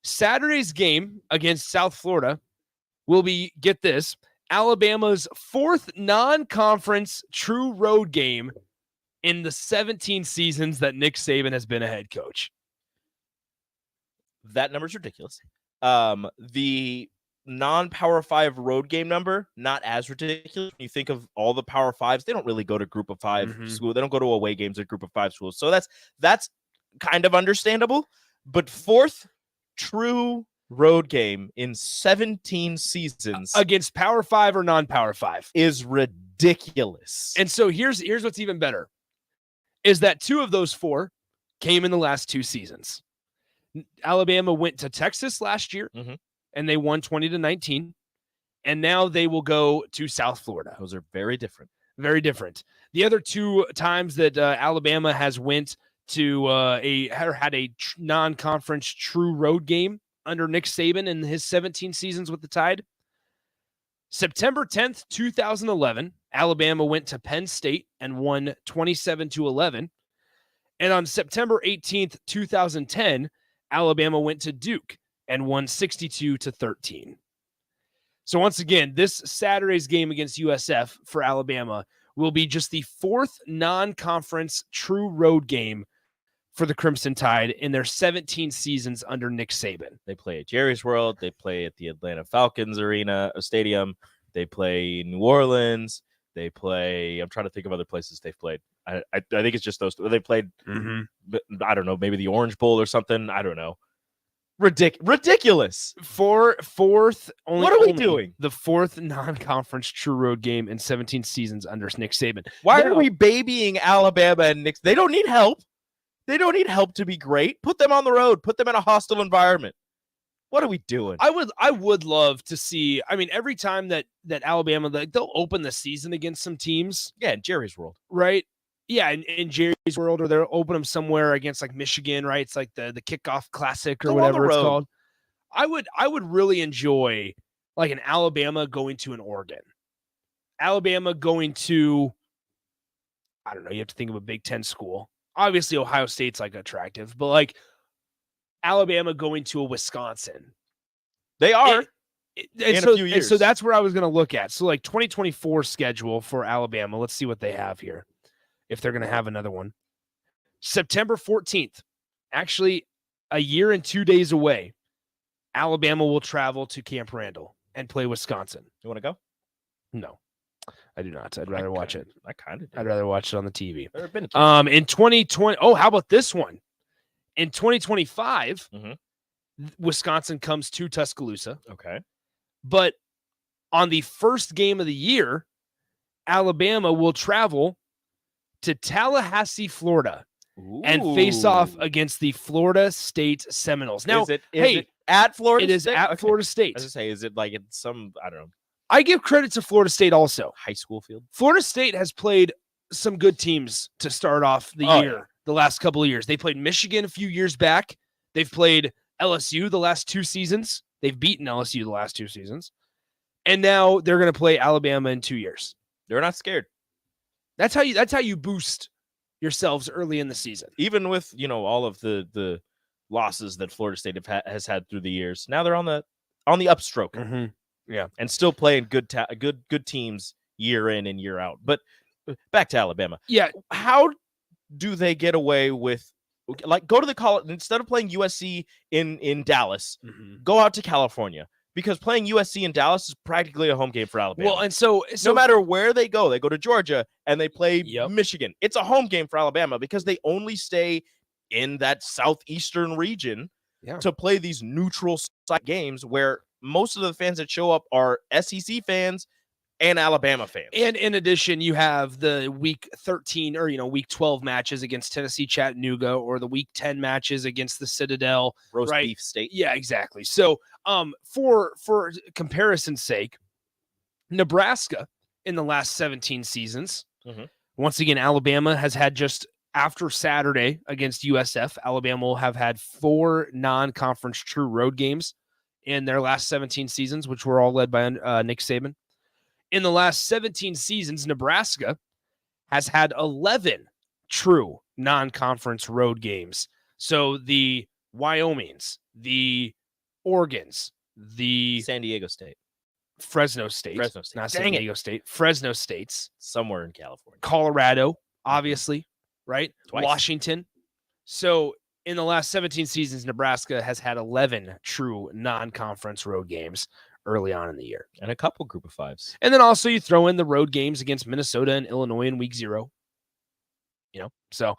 Saturday's game against South Florida will be, get this, Alabama's 4th non-conference true road game in the 17 seasons that Nick Saban has been a head coach. That number's ridiculous. The non-Power 5 road game number, not as ridiculous. When you think of all the Power 5s, they don't really go to Group of 5 school. They don't go to away games at Group of 5 schools. So that's kind of understandable. But 4th true road game in 17 seasons against Power 5 or non-Power 5 is ridiculous. And so here's what's even better is that 2 of those 4 came in the last 2 seasons. Alabama went to Texas last year and they won 20-19. And now they will go to South Florida. Those are very different. Very different. The other 2 times that Alabama has went to had a non-conference true road game under Nick Saban in his 17 seasons with the Tide. September 10th, 2011, Alabama went to Penn State and won 27-11. And on September 18th, 2010, Alabama went to Duke and won 62-13. So once again, this Saturday's game against USF for Alabama will be just the 4th non-conference true road game for the Crimson Tide in their 17 seasons under Nick Saban. They play at Jerry's World. They play at the Atlanta Falcons Stadium. They play in New Orleans. They play, I'm trying to think of other places they've played. I think it's just those. They played, I don't know, maybe the Orange Bowl or something. I don't know. Ridiculous. Fourth. What are we doing? The 4th non-conference true road game in 17 seasons under Nick Saban. Why are we babying Alabama and Nick? They don't need help. They don't need help to be great. Put them on the road. Put them in a hostile environment. What are we doing? I would love to see. I mean, every time that Alabama, they'll open the season against some teams. Yeah, in Jerry's World. Right? Yeah, in Jerry's world, or they'll open them somewhere against like Michigan, right? It's like the kickoff classic or Go on the whatever it's road. called. I would really enjoy like an Alabama going to an Oregon. Alabama going to, I don't know, you have to think of a Big Ten school. Obviously, Ohio State's like attractive, but like Alabama going to a Wisconsin. They are. And in a few years. And so that's where I was going to look at. So like 2024 schedule for Alabama. Let's see what they have here, if they're going to have another one. September 14th, actually a year and 2 days away, Alabama will travel to Camp Randall and play Wisconsin. You want to go? No, I do not. I'd rather watch it. I kind of do. I'd rather watch it on the TV. Never been to In 2020, oh, how about this one? In 2025, Wisconsin comes to Tuscaloosa. Okay. But on the first game of the year, Alabama will travel to Tallahassee, Florida, and face off against the Florida State Seminoles. Now, is it at Florida It is State? at Florida State. I was going to say, is it like in some, I don't know, I give credit to Florida State also. high school field? Florida State has played some good teams to start off the year, the last couple of years. They played Michigan a few years back. They've played LSU the last 2 seasons. They've beaten LSU the last 2 seasons. And now they're going to play Alabama in 2 years. They're not scared. That's how you boost yourselves early in the season. Even with, all of the losses that Florida State has had through the years. Now they're on the upstroke. Yeah. And still playing good teams year in and year out. But back to Alabama. Yeah. How do they get away with, like, go to the college instead of playing USC in Dallas, go out to California? Because playing USC in Dallas is practically a home game for Alabama. Well, and so no matter where they go to Georgia and they play Michigan. It's a home game for Alabama because they only stay in that southeastern region to play these neutral site games where most of the fans that show up are SEC fans and Alabama fans. And in addition, you have the week 13 or, week 12 matches against Tennessee Chattanooga, or the week 10 matches against the Citadel. Roast beef state. Yeah, exactly. So for comparison's sake, Nebraska in the last 17 seasons, once again, Alabama has had just after Saturday against USF, Alabama will have had 4 non-conference true road games in their last 17 seasons, which were all led by Nick Saban. In the last 17 seasons, Nebraska has had 11 true non-conference road games. So the Wyomings, the Oregons, the San Diego State, Fresno State, not San Diego State, Fresno States, somewhere in California, Colorado, obviously, right? Twice. Washington. So in the last 17 seasons, Nebraska has had 11 true non-conference road games early on in the year. And a couple group of 5s. And then also you throw in the road games against Minnesota and Illinois in week 0. So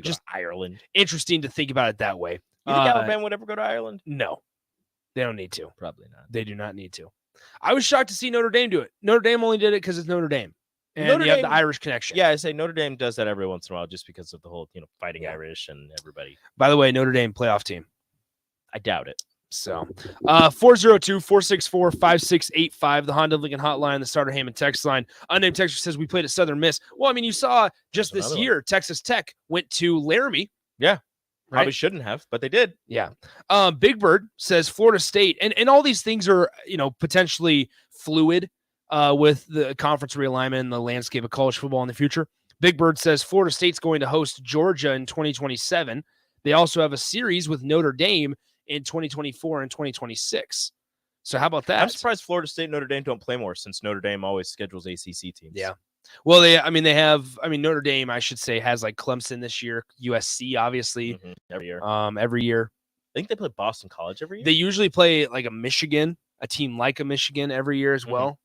just Ireland. Interesting to think about it that way. You think Alabama would ever go to Ireland? No, they don't need to. Probably not. They do not need to. I was shocked to see Notre Dame do it. Notre Dame only did it because it's Notre Dame. And Notre you have Dame, the Irish connection. Yeah, I say Notre Dame does that every once in a while just because of the whole, fighting Irish and everybody. By the way, Notre Dame playoff team. I doubt it. So 402-464-5685, the Honda Lincoln hotline, the Starter Heyman text line. Unnamed texter says we played at Southern Miss. Well, I mean, you saw just this year, Texas Tech went to Laramie. Yeah. Right? Probably shouldn't have, but they did. Yeah. Big Bird says Florida State, and all these things are, potentially fluid with the conference realignment and the landscape of college football in the future. Big Bird says Florida State's going to host Georgia in 2027. They also have a series with Notre Dame in 2024 and 2026. So how about that? I'm surprised Florida State and Notre Dame don't play more since Notre Dame always schedules ACC teams. Yeah. Well, Notre Dame, I should say, has like Clemson this year, USC, obviously. Every year. Every year. I think they play Boston College every year. They usually play like a team like a Michigan every year as well,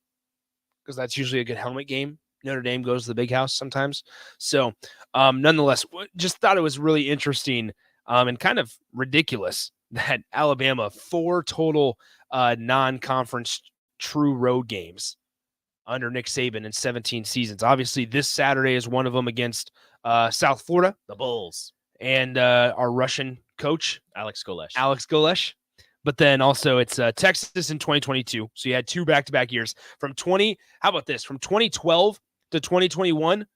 because that's usually a good helmet game. Notre Dame goes to the big house sometimes. So nonetheless, just thought it was really interesting and kind of ridiculous that Alabama, 4 total non-conference true road games under Nick Saban in 17 seasons. Obviously, this Saturday is one of them against South Florida. The Bulls. And our Russian coach, Alex Golesh. But then also it's Texas in 2022. So you had 2 back-to-back years. From 2012 to 2021,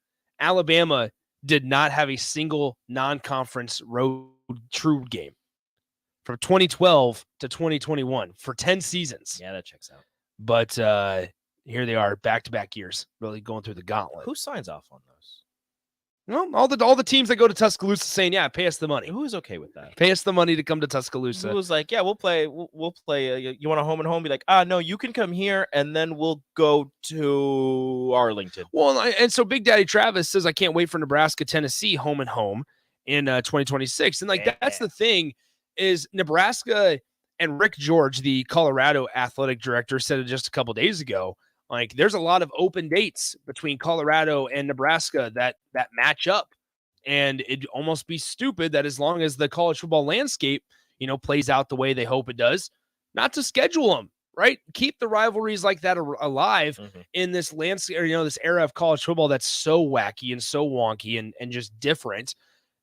Alabama did not have a single non-conference road true game from 2012 to 2021 for 10 seasons. Yeah, that checks out. But here they are, back-to-back years, really going through the gauntlet. Who signs off on those? Well, all the teams that go to Tuscaloosa saying, yeah, pay us the money. Who is okay with that? Pay us the money to come to Tuscaloosa. Who's like, yeah, we'll play. We'll play. You want a home and home? Be like, no, you can come here, and then we'll go to Arlington. Well, and so Big Daddy Travis says, I can't wait for Nebraska, Tennessee, home and home in 2026. And that's the thing is Nebraska and Rick George, the Colorado athletic director, said it just a couple days ago. Like, there's a lot of open dates between Colorado and Nebraska that match up. And it'd almost be stupid that as long as the college football landscape, plays out the way they hope it does, not to schedule them, right? Keep the rivalries like that alive in this landscape, this era of college football that's so wacky and so wonky and just different,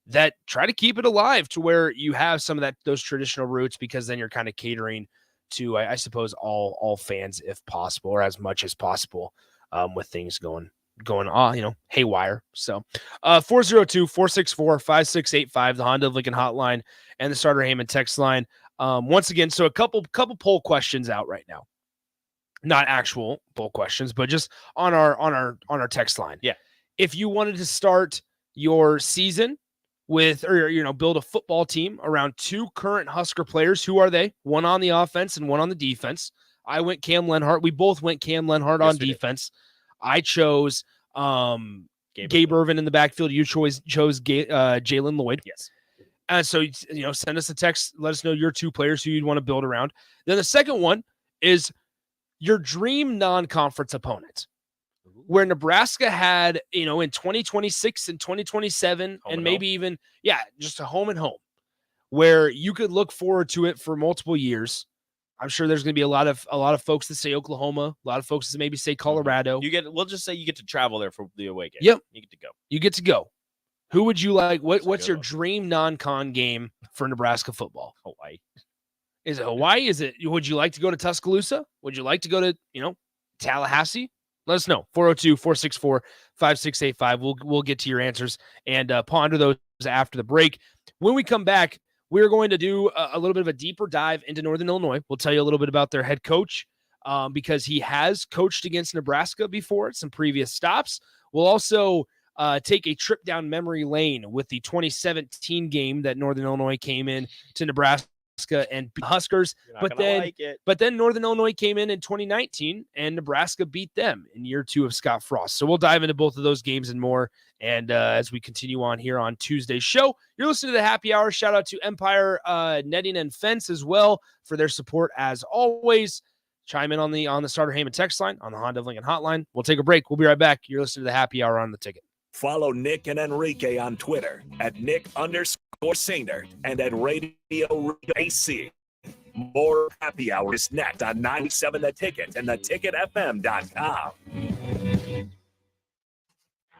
that try to keep it alive to where you have some of those traditional roots, because then you're kind of catering to, I suppose, all fans if possible, or as much as possible, with things going on, haywire. So 402-464-5685, the Honda of Lincoln hotline, and the Starter Heyman text line. Once again, so a couple poll questions out right now. Not actual poll questions, but just on our text line. Yeah. If you wanted to start your season build a football team around two current Husker players. Who are they? One on the offense and one on the defense. I went Cam Lenhart. We both went Cam Lenhart on defense. I chose Gabe Irvin in the backfield. You chose Jalen Lloyd. Yes. And so, send us a text. Let us know your two players who you'd want to build around. Then the second one is your dream non-conference opponent, where Nebraska had, in 2026 and 2027, and maybe even, just a home and home, where you could look forward to it for multiple years. I'm sure there's going to be a lot of folks that say Oklahoma, a lot of folks that maybe say Colorado. We'll just say you get to travel there for the away game. Yep. You get to go. Who would you like? What's your dream non-con game for Nebraska football? Hawaii. Is it Hawaii? Would you like to go to Tuscaloosa? Would you like to go to, Tallahassee? Let us know. 402-464-5685. We'll get to your answers and ponder those after the break. When we come back, we're going to do a little bit of a deeper dive into Northern Illinois. We'll tell you a little bit about their head coach because he has coached against Nebraska before at some previous stops. We'll also take a trip down memory lane with the 2017 game that Northern Illinois came in to Nebraska and Huskers, but then Northern Illinois came in 2019 and Nebraska beat them in year 2 of Scott Frost. So we'll dive into both of those games and more. And as we continue on here on Tuesday's show, you're listening to the Happy Hour. Shout out to Empire Netting and Fence as well for their support as always. Chime in on the Starter Heyman text line, on the Honda of Lincoln hotline. We'll take a break. We'll be right back. You're listening to the Happy Hour on the Ticket. Follow Nick and Enrique on Twitter at Nick_Sainer and at Radio AC. More Happy Hour is next on 97 The Ticket and theticketfm.com.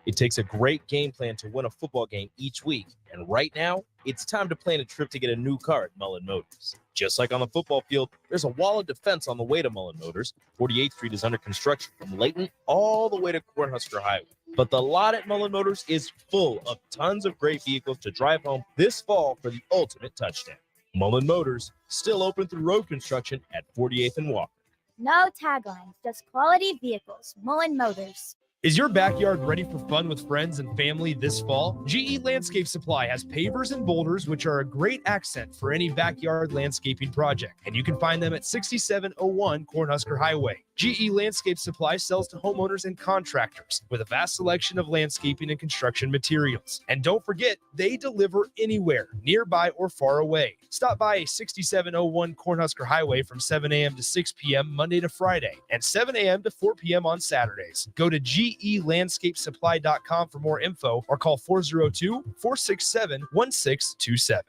It takes a great game plan to win a football game each week, and right now, it's time to plan a trip to get a new car at Mullen Motors. Just like on the football field, there's a wall of defense on the way to Mullen Motors. 48th Street is under construction from Layton all the way to Cornhusker Highway. But the lot at Mullen Motors is full of tons of great vehicles to drive home this fall for the ultimate touchdown. Mullen Motors, still open through road construction at 48th and Walker. No taglines, just quality vehicles. Mullen Motors. Is your backyard ready for fun with friends and family this fall? GE Landscape Supply has pavers and boulders, which are a great accent for any backyard landscaping project. And you can find them at 6701 Cornhusker Highway. GE Landscape Supply sells to homeowners and contractors with a vast selection of landscaping and construction materials. And don't forget, they deliver anywhere, nearby or far away. Stop by 6701 Cornhusker Highway from 7 a.m. to 6 p.m. Monday to Friday and 7 a.m. to 4 p.m. on Saturdays. Go to GELandscapesupply.com for more info or call 402-467-1627.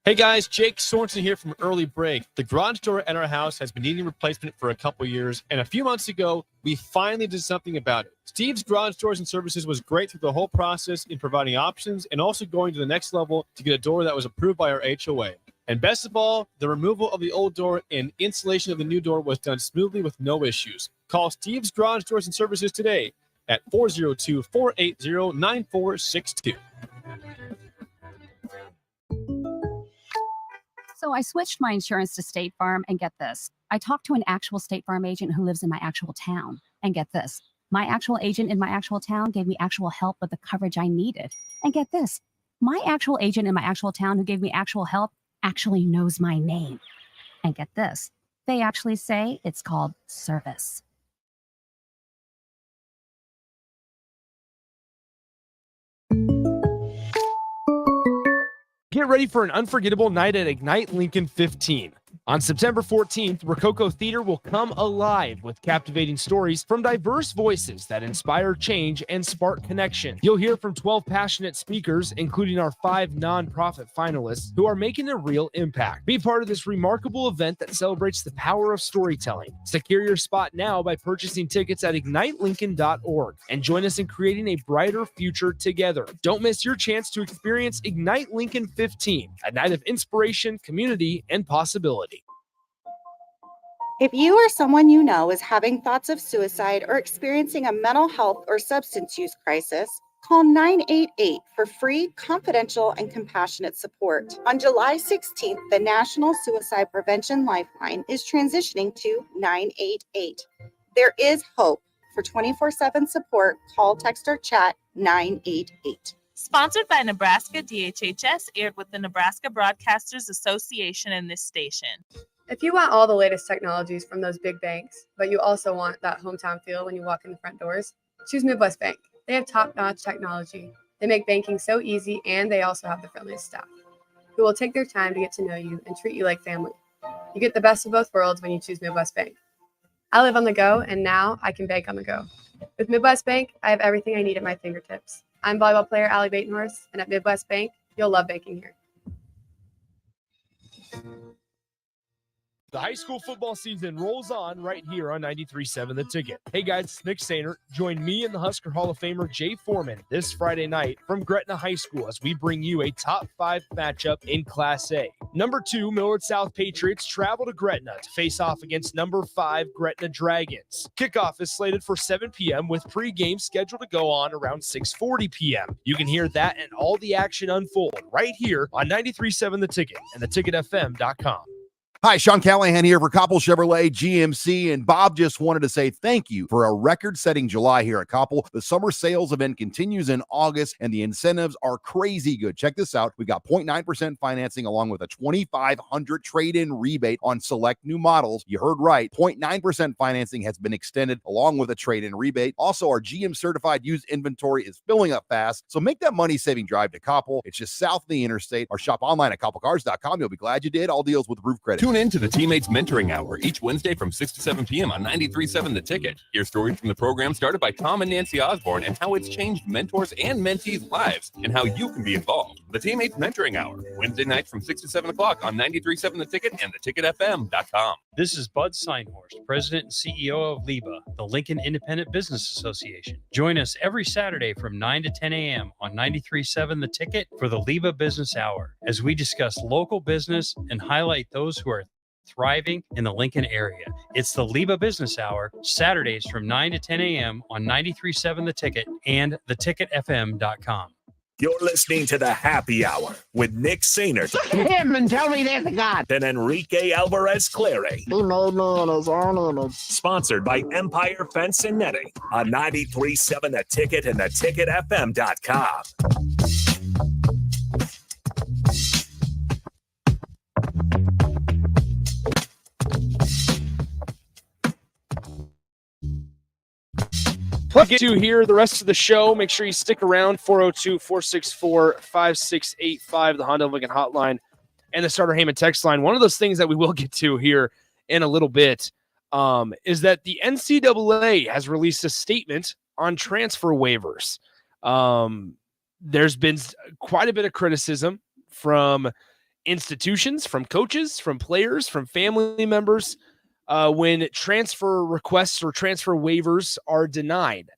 Hey guys, Jake Sorensen here from Early Break. The garage door at our house has been needing replacement for a couple years, and a few months ago, we finally did something about it. Steve's Garage Doors and Services was great through the whole process in providing options and also going to the next level to get a door that was approved by our HOA. And best of all, the removal of the old door and installation of the new door was done smoothly with no issues. Call Steve's Garage Doors and Services today at 402-480-9462. So I switched my insurance to State Farm, and get this. I talked to an actual State Farm agent who lives in my actual town. And get this. My actual agent in my actual town gave me actual help with the coverage I needed. And get this. My actual agent in my actual town who gave me actual help actually knows my name. And get this. They actually say it's called service. Get ready for an unforgettable night at Ignite Lincoln 15. On September 14th, Rococo Theater will come alive with captivating stories from diverse voices that inspire change and spark connection. You'll hear from 12 passionate speakers, including our 5 nonprofit finalists, who are making a real impact. Be part of this remarkable event that celebrates the power of storytelling. Secure your spot now by purchasing tickets at ignitelincoln.org and join us in creating a brighter future together. Don't miss your chance to experience Ignite Lincoln 15, a night of inspiration, community, and possibility. If you or someone you know is having thoughts of suicide or experiencing a mental health or substance use crisis, call 988 for free, confidential, and compassionate support. On July 16th, the National Suicide Prevention Lifeline is transitioning to 988. There is hope. For 24/7 support, call, text, or chat 988. Sponsored by Nebraska DHHS, aired with the Nebraska Broadcasters Association and this station. If you want all the latest technologies from those big banks, but you also want that hometown feel when you walk in the front doors, choose Midwest Bank. They have top-notch technology. They make banking so easy, and they also have the friendliest staff who will take their time to get to know you and treat you like family. You get the best of both worlds when you choose Midwest Bank. I live on the go, and now I can bank on the go. With Midwest Bank, I have everything I need at my fingertips. I'm volleyball player Allie Batenhorst, and at Midwest Bank, you'll love banking here. The high school football season rolls on right here on 93.7 The Ticket. Hey guys, it's Nick Sainer. Join me and the Husker Hall of Famer Jay Foreman this Friday night from Gretna High School as we bring you a top 5 matchup in Class A. Number 2, Millard South Patriots travel to Gretna to face off against number 5, Gretna Dragons. Kickoff is slated for 7 p.m. with pregame scheduled to go on around 6:40 p.m. You can hear that and all the action unfold right here on 93.7 The Ticket and theticketfm.com. Hi, Sean Callahan here for Koppel Chevrolet GMC, and Bob just wanted to say thank you for a record-setting July here at Koppel. The summer sales event continues in August, and the incentives are crazy good. Check this out. We got 0.9% financing along with a $2,500 trade-in rebate on select new models. You heard right. 0.9% financing has been extended along with a trade-in rebate. Also, our GM-certified used inventory is filling up fast, so make that money-saving drive to Koppel. It's just south of the interstate, or shop online at koppelcars.com. You'll be glad you did. All deals with roof credit. Tune in to the Teammates Mentoring Hour each Wednesday from 6 to 7 p.m. on 93.7 The Ticket. Hear stories from the program started by Tom and Nancy Osborne and how it's changed mentors and mentees' lives and how you can be involved. The Teammates Mentoring Hour, Wednesday nights from 6 to 7 o'clock on 93.7 The Ticket and theticketfm.com. This is Bud Seinhorst, President and CEO of LIBA, the Lincoln Independent Business Association. Join us every Saturday from 9 to 10 a.m. on 93.7 The Ticket for the LIBA Business Hour, as we discuss local business and highlight those who are thriving in the Lincoln area. It's the LIBA Business Hour, Saturdays from 9 to 10 a.m. on 93.7 The Ticket and theticketfm.com. You're listening to the Happy Hour with Nick Sainer. Him and tell me there's a God. And Enrique Alvarez Clary. He made me in his own image. Sponsored by Empire Fence and Netting on 93.7 The Ticket and theticketfm.com. We'll get to hear the rest of the show. Make sure you stick around. 402-464-5685, the Honda Lincoln hotline, and the Starter Heyman text line. One of those things that we will get to here in a little bit is that the NCAA has released a statement on transfer waivers. There's been quite a bit of criticism from institutions, from coaches, from players, from family members, when transfer requests or transfer waivers are denied.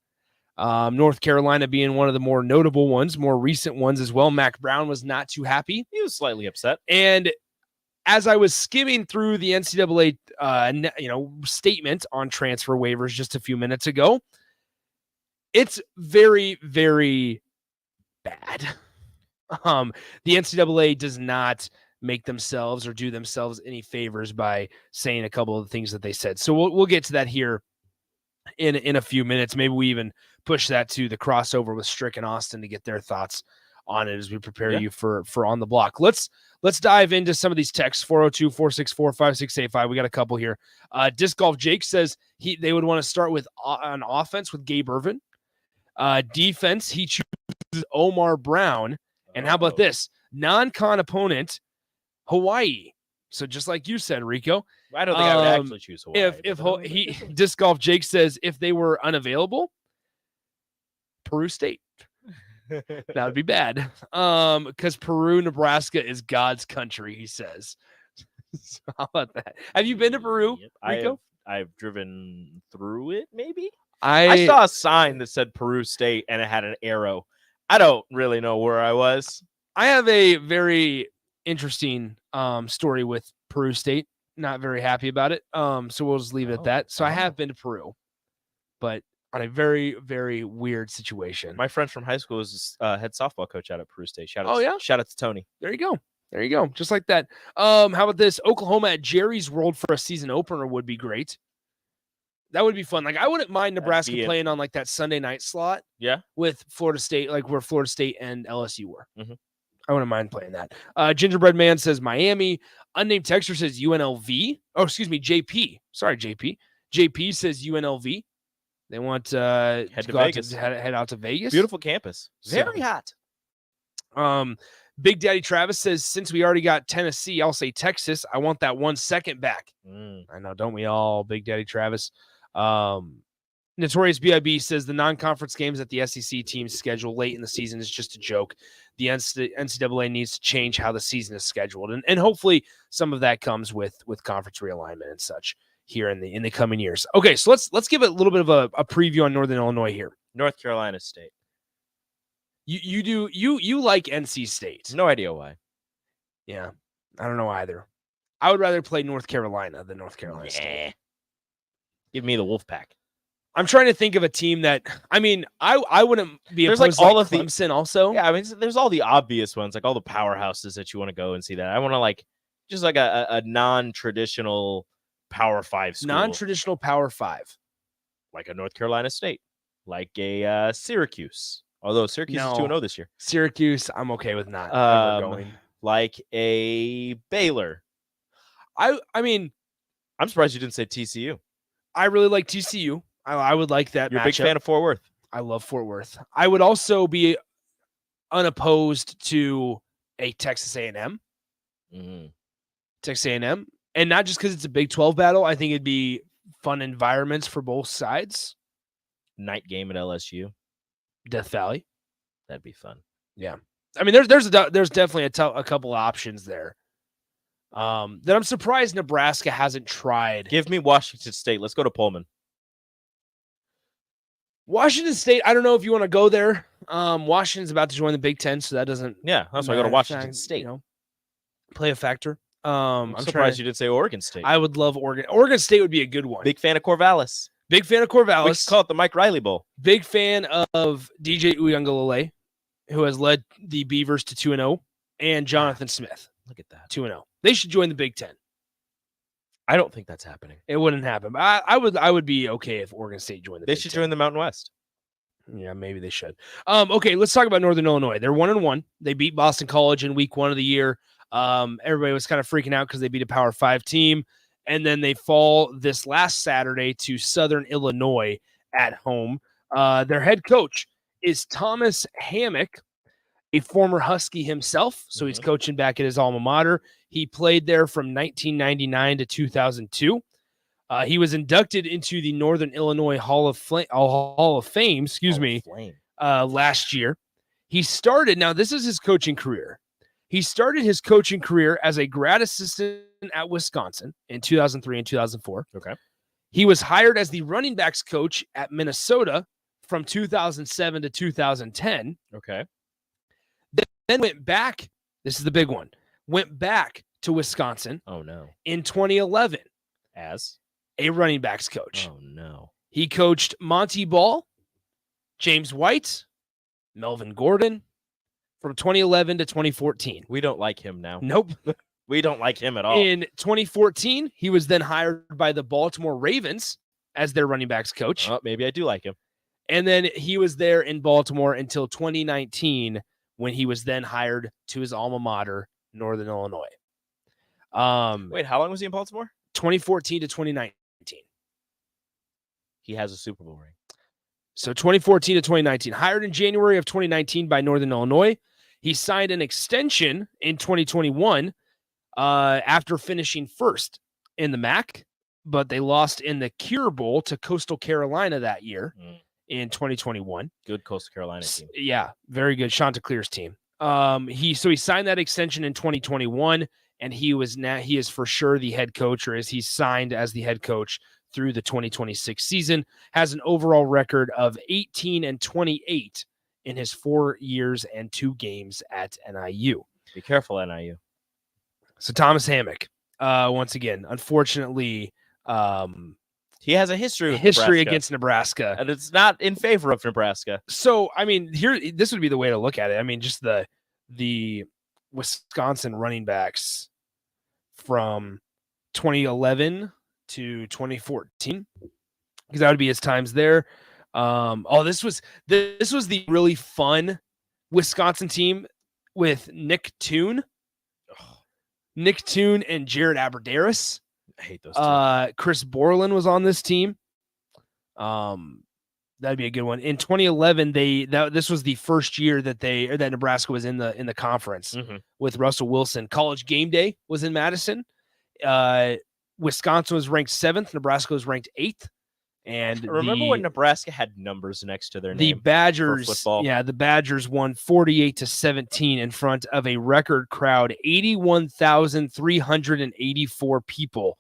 North Carolina being one of the more notable ones, more recent ones as well. Mac Brown was not too happy. He was slightly upset. And as I was skimming through the NCAA statement on transfer waivers just a few minutes ago, It's very, very bad. The NCAA does not make themselves or do themselves any favors by saying a couple of the things that they said. So we'll get to that here in a few minutes. Maybe we even push that to the crossover with Strick and Austin to get their thoughts on it as we prepare you for On the Block. Let's dive into some of these texts. 402-464-5685. We got a couple here. Disc Golf Jake says they would want to start with on offense with Gabe Ervin. Defense, he chooses Omar Brown. And how about this? Non-con opponent, Hawaii. So just like you said, Rico. I don't think I would actually choose Hawaii. Disc Golf Jake says if they were unavailable, Peru State. That would be bad. Because Peru, Nebraska is God's country, he says. So how about that? Have you been to Peru, Rico? I've driven through it, maybe. I saw a sign that said Peru State and it had an arrow. I don't really know where I was. I have a very interesting story with Peru State. Not very happy about it. So we'll just leave it at that. So I have been to Peru, but on a very, very weird situation. My friend from high school is head softball coach out at Peru State. Shout out to Tony. There you go. Just like that. How about this? Oklahoma at Jerry's World for a season opener would be great. That would be fun. Like, I wouldn't mind Nebraska playing on like that Sunday night slot. Yeah. With Florida State, like where Florida State and LSU were. Mm-hmm. I wouldn't mind playing that. Gingerbread Man says Miami. Unnamed texter says UNLV. Oh, excuse me, JP. Sorry, JP. JP says UNLV. They want head to Vegas. Head out to Vegas. Beautiful campus. Very hot. Big Daddy Travis says, since we already got Tennessee, I'll say Texas. I want that 1 second back. I know, don't we all, Big Daddy Travis? Notorious BIB says the non-conference games that the SEC teams schedule late in the season is just a joke. The NCAA needs to change how the season is scheduled. And hopefully some of that comes with conference realignment and such here in the coming years. Okay, so let's give it a little bit of a preview on Northern Illinois here. North Carolina State. You like NC State. No idea why. Yeah, I don't know either. I would rather play North Carolina than North Carolina State. Give me the Wolfpack. I'm trying to think of a team that, I mean, I wouldn't be there's opposed like all to of Clemson also. Yeah, I mean, there's all the obvious ones, like all the powerhouses that you want to go and see that. I want to like just like a non-traditional Power 5 school. Non-traditional Power 5. Like a North Carolina State. Like a Syracuse. Although Syracuse is 2-0 this year. Syracuse, I'm okay with not ever going. Like a Baylor. I mean, I'm surprised you didn't say TCU. I really like TCU. I would like that. You're a big fan of Fort Worth. I love Fort Worth. I would also be unopposed to a Texas A&M. Texas A&M. And not just because it's a Big 12 battle. I think it'd be fun environments for both sides. Night game at LSU. Death Valley. That'd be fun. Yeah. I mean, there's definitely a couple options there. That I'm surprised Nebraska hasn't tried. Give me Washington State. Let's go to Pullman. Washington State, I don't know if you want to go there. Washington's about to join the Big Ten, so that doesn't. Yeah, that's why I go to Washington State. Play a factor. I'm surprised you didn't say Oregon State. I would love Oregon. Oregon State would be a good one. Big fan of Corvallis. Big fan of Corvallis. We call it the Mike Riley Bowl. Big fan of DJ Uiagalelei, who has led the Beavers to 2-0, and Jonathan Smith. Look at that. 2-0. They should join the Big Ten. I don't think that's happening. It wouldn't happen. But I would be okay if Oregon State joined the Big Ten. They should join the Mountain West. Yeah, maybe they should. Okay, let's talk about Northern Illinois. They're 1-1. They beat Boston College in week 1 of the year. Everybody was kind of freaking out because they beat a Power 5 team. And then they fall this last Saturday to Southern Illinois at home. Their head coach is Thomas Hammock, a former Husky himself. So he's coaching back at his alma mater. He played there from 1999 to 2002. He was inducted into the Northern Illinois Hall of Fame, last year. He started, now this is his coaching career. He started his coaching career as a grad assistant at Wisconsin in 2003 and 2004. Okay. He was hired as the running backs coach at Minnesota from 2007 to 2010. Okay. Then went back, this is the big one, went back to Wisconsin. Oh, no. In 2011. As? A running backs coach. Oh, no. He coached Monty Ball James White, Melvin Gordon from 2011 to 2014. We don't like him now. Nope. We don't like him at all. In 2014, he was then hired by the Baltimore Ravens as their running backs coach. Oh, maybe I do like him. And then he was there in Baltimore until 2019 when he was then hired to his alma mater, Northern Illinois. Wait, how long was he in Baltimore? 2014 to 2019. He has a Super Bowl ring. So 2014 to 2019. Hired in January of 2019 by Northern Illinois. He signed an extension in 2021 after finishing first in the MAC, but they lost in the Cure Bowl to Coastal Carolina that year in 2021. Good Coastal Carolina team. Yeah, very good. Chanticleer's team. He signed that extension in 2021, and he is for sure the head coach, or is he signed as the head coach through the 2026 season. Has an overall record of 18-28 in his 4 years and 2 games at NIU. Be careful, NIU. So Thomas Hammock, once again, unfortunately, he has a history against Nebraska, and it's not in favor of Nebraska. So, I mean, this would be the way to look at it. I mean, just the Wisconsin running backs from 2011 to 2014, because that would be his times there. This was the really fun Wisconsin team with Nick Toon and Jared Aberdarius. I hate those two. Chris Borland was on this team. That'd be a good one. In 2011, this was the first year that Nebraska was in the conference with Russell Wilson. College Game Day was in Madison. Wisconsin was ranked 7th. Nebraska was ranked 8th. And remember when Nebraska had numbers next to their name? The Badgers, for football? yeah, the Badgers won 48-17 in front of a record crowd. 81,384 people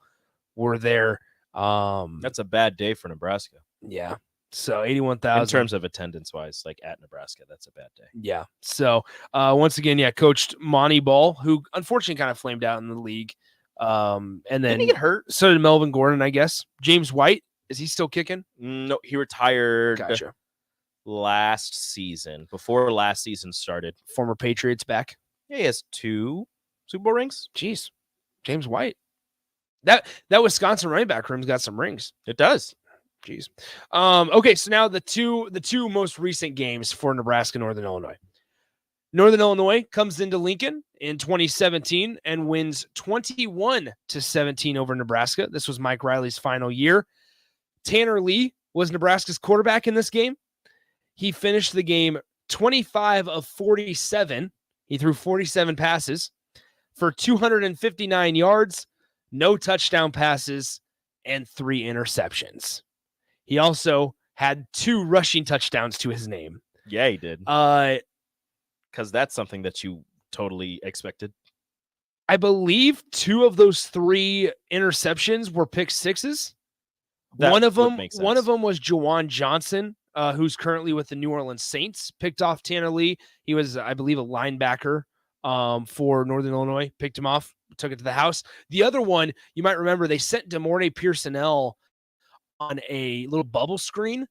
were there. That's a bad day for Nebraska. Yeah. So 81,000 in terms of attendance wise, like at Nebraska, that's a bad day. Yeah. So once again, coached Monty Ball, who unfortunately kind of flamed out in the league. And then didn't he get hurt? So did Melvin Gordon, I guess. James White, is he still kicking? No, he retired Gotcha. last season, before last season started. Former Patriots back. Yeah, he has 2 Super Bowl rings. Jeez. James White. That Wisconsin running back room's got some rings. It does. Jeez. Okay, so now the two most recent games for Nebraska, Northern Illinois. Northern Illinois comes into Lincoln in 2017 and wins 21-17 over Nebraska. This was Mike Riley's final year. Tanner Lee was Nebraska's quarterback in this game. He finished the game 25 of 47. He threw 47 passes for 259 yards, no touchdown passes, and 3 interceptions. He also had 2 rushing touchdowns to his name. Yeah, he did. Because that's something that you totally expected. I believe 2 of those 3 interceptions were pick sixes. One of them was Jawan Johnson, who's currently with the New Orleans Saints, picked off Tanner Lee. He was, I believe, a linebacker for Northern Illinois, picked him off, took it to the house. The other one, you might remember, they sent DeMornay Pearsonell on a little bubble screen,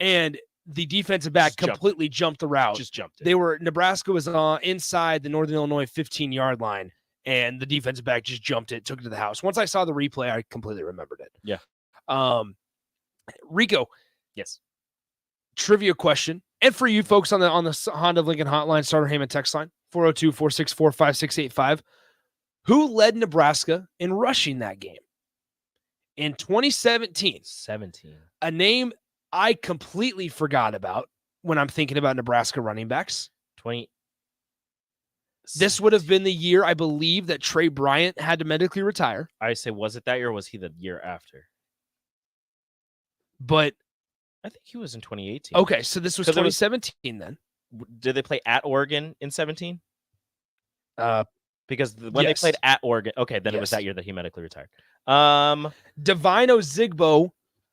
and the defensive back completely jumped the route. Just jumped it. Nebraska was inside the Northern Illinois 15-yard line, and the defensive back just jumped it, took it to the house. Once I saw the replay, I completely remembered it. Yeah. Rico. Yes. Trivia question. And for you folks on the Honda of Lincoln hotline, Starter Heyman text line, 402-464-5685. Who led Nebraska in rushing that game? In 2017. A name I completely forgot about when I'm thinking about Nebraska running backs. This would have been the year, I believe, that Trey Bryant had to medically retire. I say, was it that year or was he the year after? But I think he was in 2018. Okay, so this was 2017 then. Did they play at Oregon in 17? Because when yes. they played at Oregon, okay, then it was Yes. that year that he medically retired. Divino Zigbo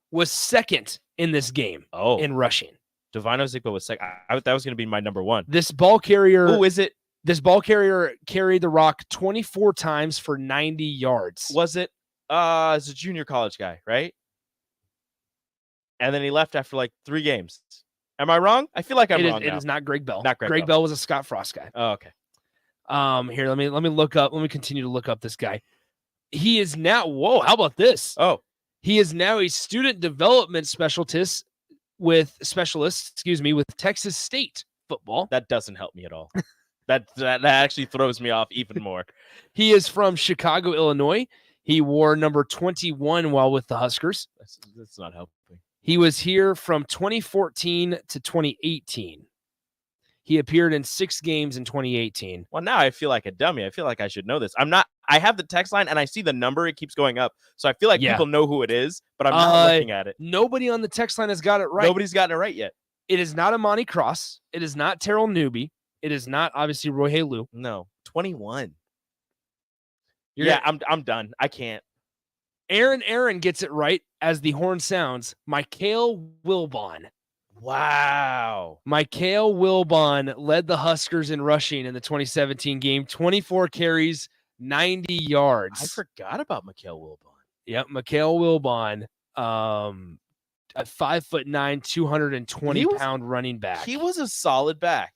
was second in this game in rushing. Divino Zigbo was second. That was going to be my number 1. This ball carrier. Who is it? This ball carrier carried the rock 24 times for 90 yards. Was it? It's a junior college guy, right? And then he left after like 3 games. Am I wrong? I feel like I'm wrong. It is not Greg Bell. Not Greg Greg Bell was a Scott Frost guy. Oh, okay. Here, let me look up. Let me continue to look up this guy. He is now. Whoa, how about this? Oh, he is now a student development specialist with Texas State football. That doesn't help me at all. that actually throws me off even more. He is from Chicago, Illinois. He wore number 21 while with the Huskers. That's not helping. He was here from 2014 to 2018. He appeared in 6 games in 2018. Well, now I feel like a dummy. I feel like I should know this. I'm not. I have the text line and I see the number. It keeps going up. So I feel like people know who it is, but I'm not looking at it. Nobody on the text line has got it right. Nobody's gotten it right yet. It is not Amani Cross. It is not Terrell Newby. It is not, obviously, Roy Halou. No, 21. Yeah, I'm done. I can't. Aaron gets it right as the horn sounds. Mikael Wilbon. Wow. Mikael Wilbon led the Huskers in rushing in the 2017 game. 24 carries, 90 yards. I forgot about Mikael Wilbon. Yep, Mikael Wilbon. A 5'9", 220-pound running back. He was a solid back.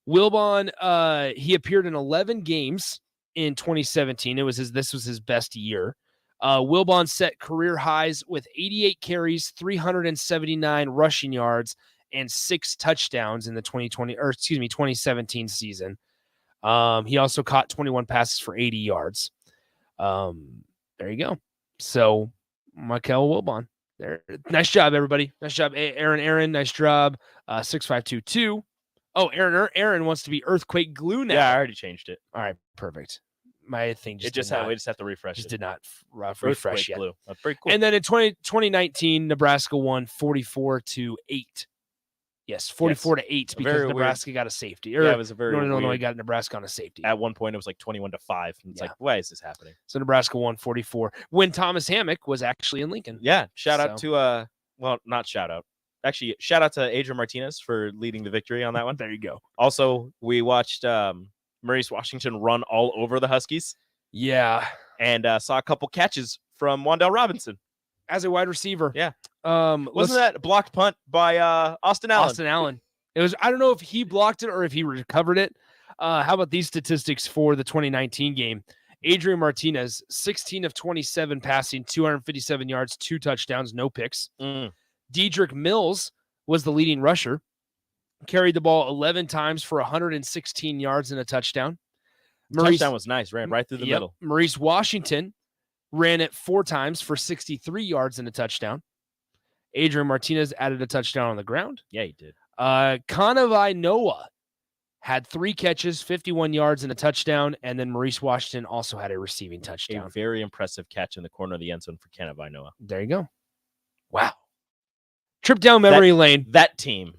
Wilbon, he appeared in 11 games in 2017. This was his best year. Wilbon set career highs with 88 carries, 379 rushing yards, and 6 touchdowns in the 2017 season. He also caught 21 passes for 80 yards. There you go. So, Mikael Wilbon. There. Nice job, everybody. Nice job, Aaron. Nice job. 6522. Oh, Aaron wants to be Earthquake Glue now. Yeah, I already changed it. All right, perfect. My thing we just have to refresh. Just it. did not refresh yet. Glue. That's pretty cool. And then in 2019, Nebraska won 44-8. Yes, 44-8 because Nebraska got a safety. It was a very Illinois got Nebraska on a safety. At one point, it was like 21-5. And it's like, why is this happening? So Nebraska won 44 when Thomas Hammock was actually in Lincoln. Yeah, shout out to not shout out. Actually, shout out to Adrian Martinez for leading the victory on that one. There you go. Also, we watched Maurice Washington run all over the Huskies. Yeah. And saw a couple catches from Wandale Robinson. As a wide receiver. Yeah. Wasn't that a blocked punt by Austin Allen? It was. I don't know if he blocked it or if he recovered it. How about these statistics for the 2019 game? Adrian Martinez, 16 of 27 passing, 257 yards, 2 touchdowns, no picks. Dedrick Mills was the leading rusher. Carried the ball 11 times for 116 yards and a touchdown. Touchdown was nice. Ran right through the middle. Maurice Washington ran it 4 times for 63 yards and a touchdown. Adrian Martinez added a touchdown on the ground. Yeah, he did. Kanavai Noah had 3 catches, 51 yards and a touchdown. And then Maurice Washington also had a receiving touchdown. A very impressive catch in the corner of the end zone for Kanavai Noah. There you go. Wow. Trip down memory lane. That team.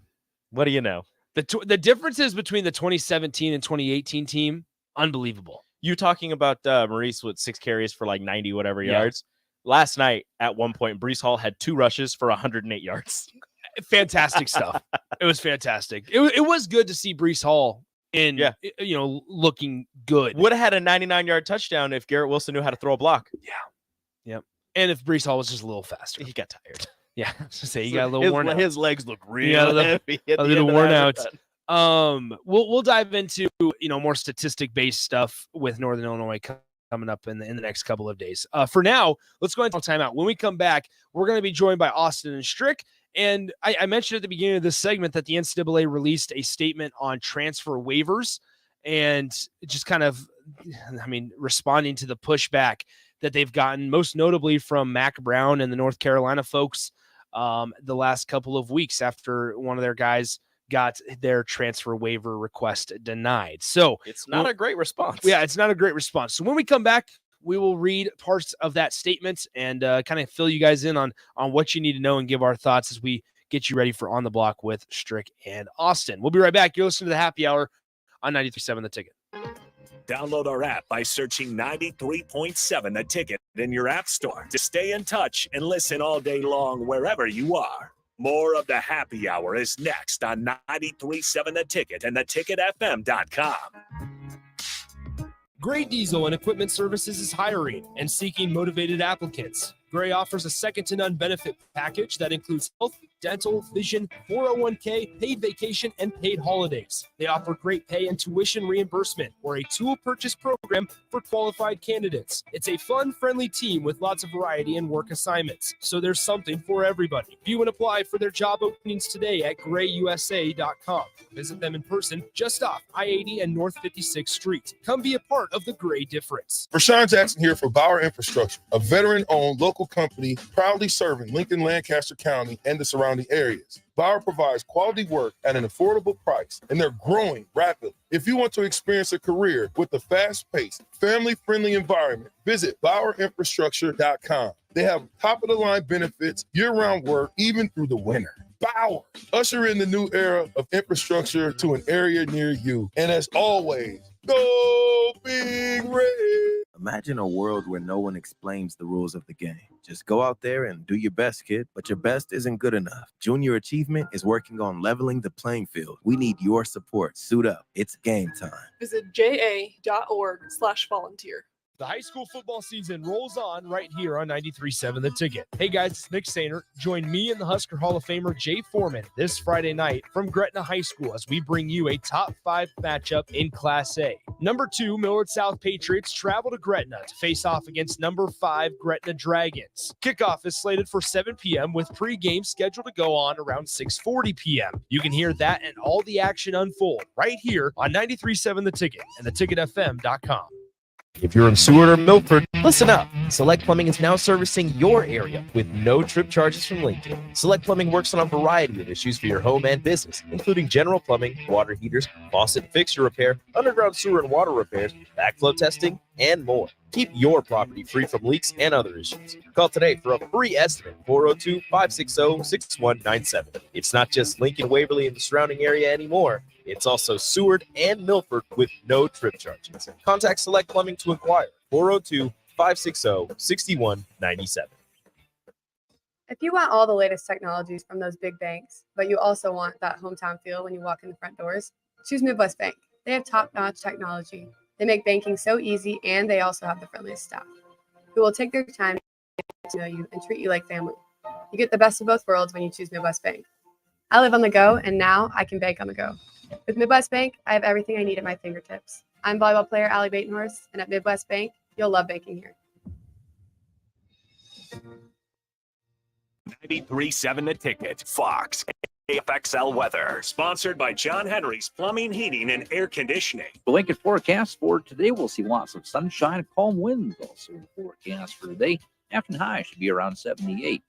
What do you know? The differences between the 2017 and 2018 team, unbelievable. You talking about Maurice with 6 carries for like 90 whatever yards. Last night, at one point, Breece Hall had 2 rushes for 108 yards. Fantastic stuff. It was fantastic. It was good to see Breece Hall looking good. Would have had a 99-yard touchdown if Garrett Wilson knew how to throw a block. Yeah. Yep. And if Breece Hall was just a little faster. He got tired. Yeah, to say he got a little worn out. His legs look real heavy. A little worn out. We'll dive into more statistic based stuff with Northern Illinois coming up in the next couple of days. For now, let's go into timeout. When we come back, we're going to be joined by Austin and Strick. And I mentioned at the beginning of this segment that the NCAA released a statement on transfer waivers and just kind of, responding to the pushback that they've gotten, most notably from Mac Brown and the North Carolina folks the last couple of weeks after one of their guys got their transfer waiver request denied. So it's not a great response. Yeah, it's not a great response. So when we come back, we will read parts of that statement and kind of fill you guys in on what you need to know and give our thoughts as we get you ready for On the Block with Strick and Austin. We'll be right back. You're listening to the Happy Hour on 93.7 The Ticket. Download our app by searching 93.7 The Ticket in your app store to stay in touch and listen all day long wherever you are. More of the Happy Hour is next on 93.7 The Ticket and theticketfm.com. Great Diesel and Equipment Services is hiring and seeking motivated applicants. Gray offers a second-to-none benefit package that includes health, dental, vision, 401k, paid vacation, and paid holidays. They offer great pay and tuition reimbursement or a tool purchase program for qualified candidates. It's a fun, friendly team with lots of variety and work assignments, so there's something for everybody. View and apply for their job openings today at grayusa.com. Visit them in person just off I-80 and North 56th Street. Come be a part of the Gray difference. Rashawn Jackson here for Bauer Infrastructure, a veteran-owned local company proudly serving Lincoln, Lancaster County, and the surrounding areas. Bauer provides quality work at an affordable price, and they're growing rapidly. If you want to experience a career with a fast-paced, family-friendly environment, visit BauerInfrastructure.com. They have top-of-the-line benefits, year-round work, even through the winter. Bauer, usher in the new era of infrastructure to an area near you. And as always, go Big Red! Imagine a world where no one explains the rules of the game. Just go out there and do your best, kid. But your best isn't good enough. Junior Achievement is working on leveling the playing field. We need your support. Suit up. It's game time. Visit ja.org/volunteer. The high school football season rolls on right here on 93.7 The Ticket. Hey guys, it's Nick Sainer. Join me and the Husker Hall of Famer Jay Foreman this Friday night from Gretna High School as we bring you a top 5 matchup in Class A. Number 2, Millard South Patriots travel to Gretna to face off against number 5, Gretna Dragons. Kickoff is slated for 7 p.m. with pregame scheduled to go on around 6:40 p.m. You can hear that and all the action unfold right here on 93.7 The Ticket and theticketfm.com. If you're in Seward or Milford, listen up. Select Plumbing is now servicing your area with no trip charges from Lincoln. Select Plumbing works on a variety of issues for your home and business, including general plumbing, water heaters, faucet and fixture repair, underground sewer and water repairs, backflow testing, and more. Keep your property free from leaks and other issues. Call today for a free estimate, 402-560-6197. It's not just Lincoln, Waverly, and the surrounding area anymore. It's also Seward and Milford with no trip charges. Contact Select Plumbing to inquire, 402-560-6197. If you want all the latest technologies from those big banks, but you also want that hometown feel when you walk in the front doors, choose Midwest Bank. They have top-notch technology. They make banking so easy, and they also have the friendliest staff who will take their time to know you and treat you like family. You get the best of both worlds when you choose Midwest Bank. I live on the go, and now I can bank on the go. With Midwest Bank, I have everything I need at my fingertips. I'm volleyball player Allie Batenhorst, and at Midwest Bank, you'll love banking here. 93.7 The Ticket, Fox, AFXL weather, sponsored by John Henry's Plumbing, Heating, and Air Conditioning. The Lincoln forecast for today, we'll see lots of sunshine and calm winds. Also, the forecast for today, afternoon high should be around 78.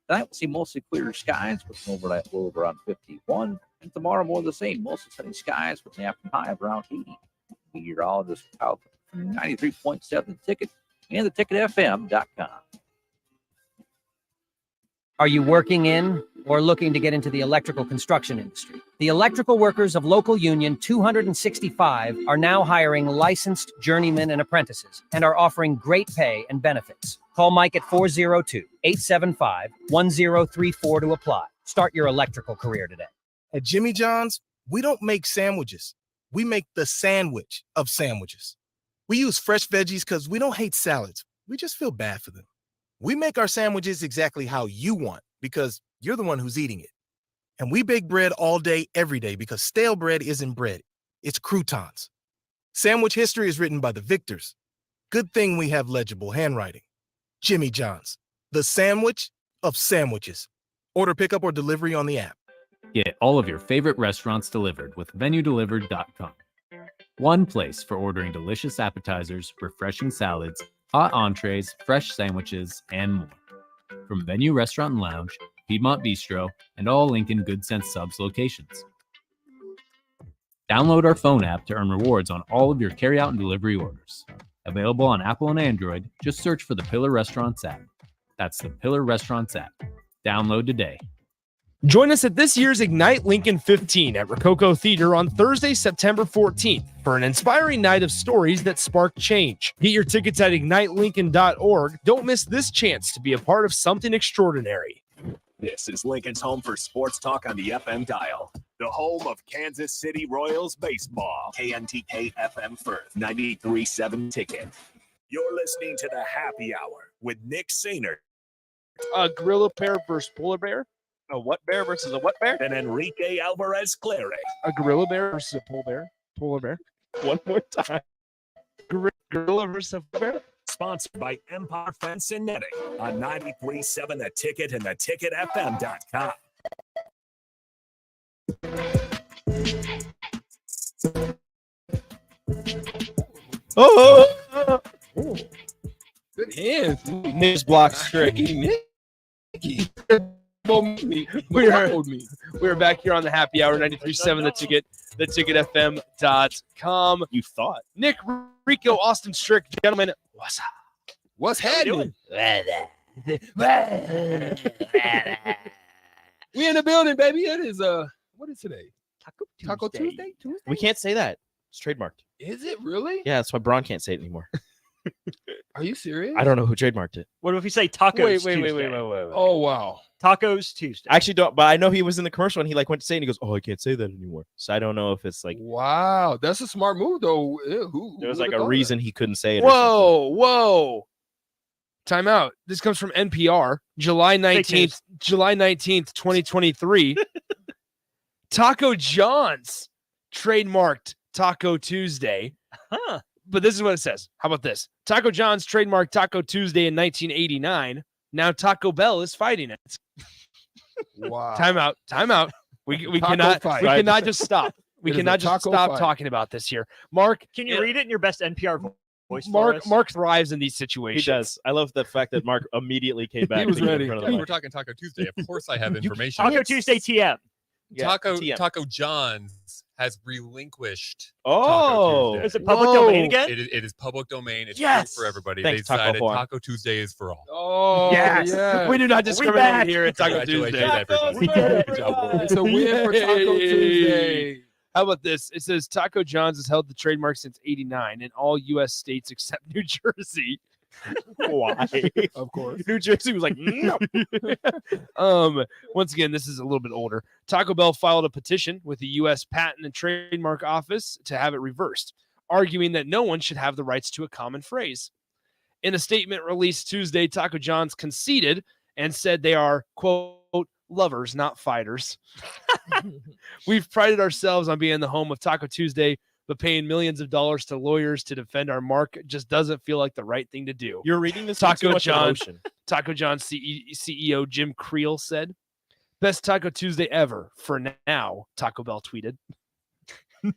Tonight, we'll see mostly clear skies with an overnight low of around 51. And tomorrow, more of the same, mostly sunny skies with an afternoon high of around 80. Meteorologist out from 93.7 The Ticket and theticketfm.com. Are you working in or looking to get into the electrical construction industry? The electrical workers of Local Union 265 are now hiring licensed journeymen and apprentices and are offering great pay and benefits. Call Mike at 402-875-1034 to apply. Start your electrical career today. At Jimmy John's, we don't make sandwiches. We make the sandwich of sandwiches. We use fresh veggies because we don't hate salads. We just feel bad for them. We make our sandwiches exactly how you want because you're the one who's eating it. And we bake bread all day, every day because stale bread isn't bread. It's croutons. Sandwich history is written by the victors. Good thing we have legible handwriting. Jimmy John's, the sandwich of sandwiches. Order pickup or delivery on the app. Get all of your favorite restaurants delivered with VenueDelivered.com. One place for ordering delicious appetizers, refreshing salads, hot entrees, fresh sandwiches, and more. From Venue Restaurant and Lounge, Piedmont Bistro, and all Lincoln Good Sense Subs locations. Download our phone app to earn rewards on all of your carryout and delivery orders. Available on Apple and Android, just search for the Pillar Restaurants app. That's the Pillar Restaurants app. Download today. Join us at this year's Ignite Lincoln 15 at Rococo Theater on Thursday, September 14th for an inspiring night of stories that spark change. Get your tickets at ignitelincoln.org. Don't miss this chance to be a part of something extraordinary. This is Lincoln's home for sports talk on the FM dial. The home of Kansas City Royals baseball. KNTK FM Firth, 93.7 Ticket. You're listening to the Happy Hour with Nick Sainer. Gorilla bear versus polar bear. A what bear versus a what bear? And Enrique Alvarez Clary. A gorilla bear versus a polar bear. Polar bear. One more time. Gorilla versus a polar bear. Sponsored by Empire Fence and Netting on 93.7 The Ticket and theticketfm.com. Oh! Good hands. Nick's block straight. We're back here on the happy hour 93.7 The Ticket, theticketfm.com. You thought. Nick, Rico, Austin Strick, gentlemen, what's up? What's happening? We in the building, baby. It is what is today? Taco Tuesday? We can't say that. It's trademarked. Is it really? Yeah, that's why Braun can't say it anymore. Are you serious? I don't know who trademarked it. What if we say Tacos Tuesday? Wait. Oh wow. Tacos Tuesday. I actually don't, but I know he was in the commercial and he like went to say it and he goes, "Oh, I can't say that anymore." So I don't know if it's like Wow, that's a smart move though. there was like a reason he couldn't say it. Whoa. Time out. This comes from NPR, July 19th, 2023. Taco John's trademarked Taco Tuesday. Huh. But this is what it says. How about this? Taco John's trademarked Taco Tuesday in 1989. Now Taco Bell is fighting it. Wow. Time out. We cannot just stop. We cannot just stop talking about this here. Mark, can you read it in your best NPR voice? Mark thrives in these situations. He does. I love the fact that Mark immediately came back. He was ready. We're talking Taco Tuesday. Of course, I have information. Taco Tuesday TM. Yeah, Taco John's has relinquished. Oh, is it public domain again? It is public domain. It's Yes! free for everybody. Thanks, they decided Taco Taco Tuesday is for all. Oh, yes. We do not discriminate here at Taco Congratulations, Tuesday. everybody. We did it. Good job, boys. It's a win for Taco Tuesday. How about this? It says Taco John's has held the trademark since '89 in all U.S. states except New Jersey. Why? Of course. New Jersey was like, no. Once again, this is a little bit older. Taco Bell filed a petition with the U.S. Patent and Trademark Office to have it reversed, arguing that no one should have the rights to a common phrase. In a statement released Tuesday, Taco John's conceded and said they are, quote, lovers, not fighters. We've prided ourselves on being the home of Taco Tuesday, but paying millions of dollars to lawyers to defend our mark just doesn't feel like the right thing to do. You're reading this Taco John's CEO Jim Creel said, "Best Taco Tuesday ever for now," Taco Bell tweeted.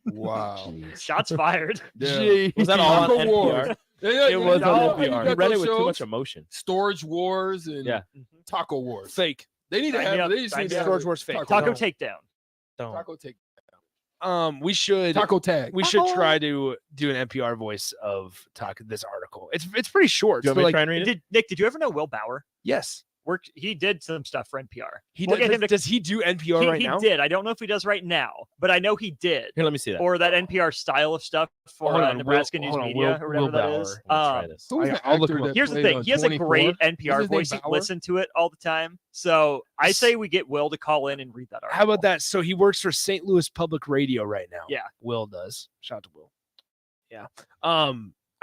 Wow. Shots fired. Gee. Was that all on NPR? It was on You NPR. read it with too much emotion. Storage Wars and Yeah. Taco Wars. Fake. They need to Sign me have. up. They just Sign need me to up. have Storage Wars fake. Taco Takedown. Don't. Taco take. We should Taco tag. we should try to do an NPR voice of this article. It's pretty short. Do you want me to try and read it? Nick, did you ever know Will Bauer? Yes. He did some stuff for NPR. We'll get him does he do NPR right now? He did. I don't know if he does right now, but I know he did. Here, let me see that. Or that NPR style of stuff for Hold on, Nebraska Will- News hold on, Media Will- or whatever Will that Bauer. is. We'll try this. Who's the I'll look actor him up. that Here's the played thing. on He has a 24? great Is NPR his name voice. You Bauer? listen to it all the time. So I say we get Will to call in and read that article. How about that? So he works for St. Louis Public Radio right now. Yeah. Will does. Shout out to Will. Yeah. I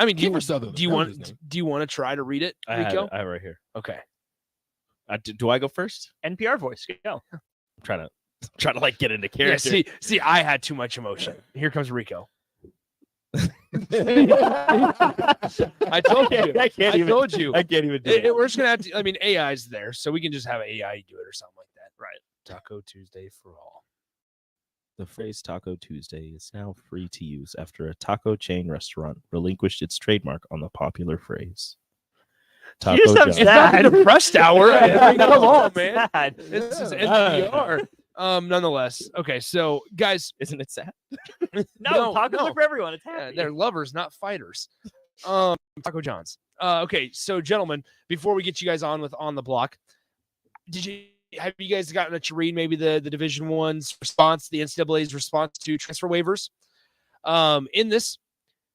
mean, do Kiefer Sutherland. you That was his want name. do you want to try to read it, I have Rico? it. I have it right here. Okay. Do I go first? NPR voice. Go. I'm trying to like get into Yeah, character. see, I had too much emotion. Here comes Rico. I told you. I can't even. told you. I can't even do it. We're just gonna have to. I mean, AI's there, so we can just have AI do it or something like that. Right. Taco Tuesday for all. The phrase Taco Tuesday is now free to use after a taco chain restaurant relinquished its trademark on the popular phrase. Taco just have John's. It's not the depressed hour. I mean, come on, It's man. sad. This is NPR. Nonetheless, okay. So, guys, Isn't it sad? No, tacos are for everyone. It's happy. they're lovers, not fighters. Taco John's. Okay, so gentlemen, before we get you guys on with On the Block, have you guys gotten to read maybe the Division I's response, the NCAA's response to transfer waivers? In this,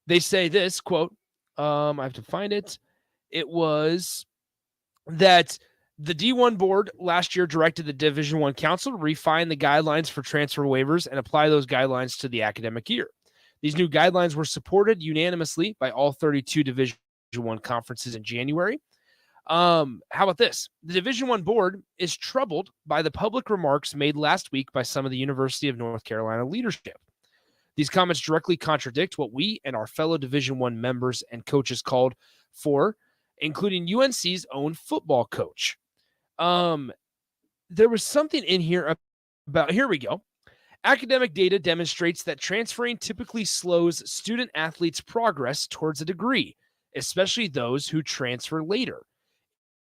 they say this quote. I have to find it. It was that the D1 board last year directed the Division I Council to refine the guidelines for transfer waivers and apply those guidelines to the academic year. These new guidelines were supported unanimously by all 32 Division I conferences in January. How about this? The Division I board is troubled by the public remarks made last week by some of the University of North Carolina leadership. These comments directly contradict what we and our fellow Division I members and coaches called for, including UNC's own football coach. There was something in here about, here we go. Academic data demonstrates that transferring typically slows student athletes' progress towards a degree, especially those who transfer later.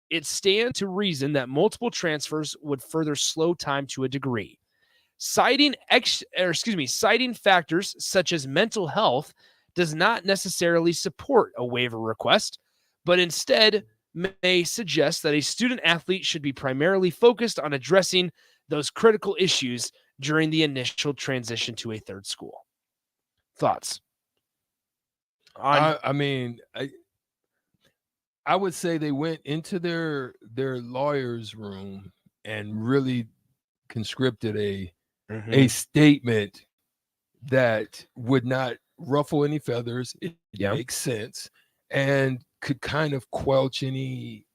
It stands to reason that multiple transfers would further slow time to a degree. Citing factors such as mental health does not necessarily support a waiver request, but instead may suggest that a student athlete should be primarily focused on addressing those critical issues during the initial transition to a third school. Thoughts? I would say they went into their lawyer's room and really conscripted a statement that would not ruffle any feathers. It makes sense and could kind of quelch any,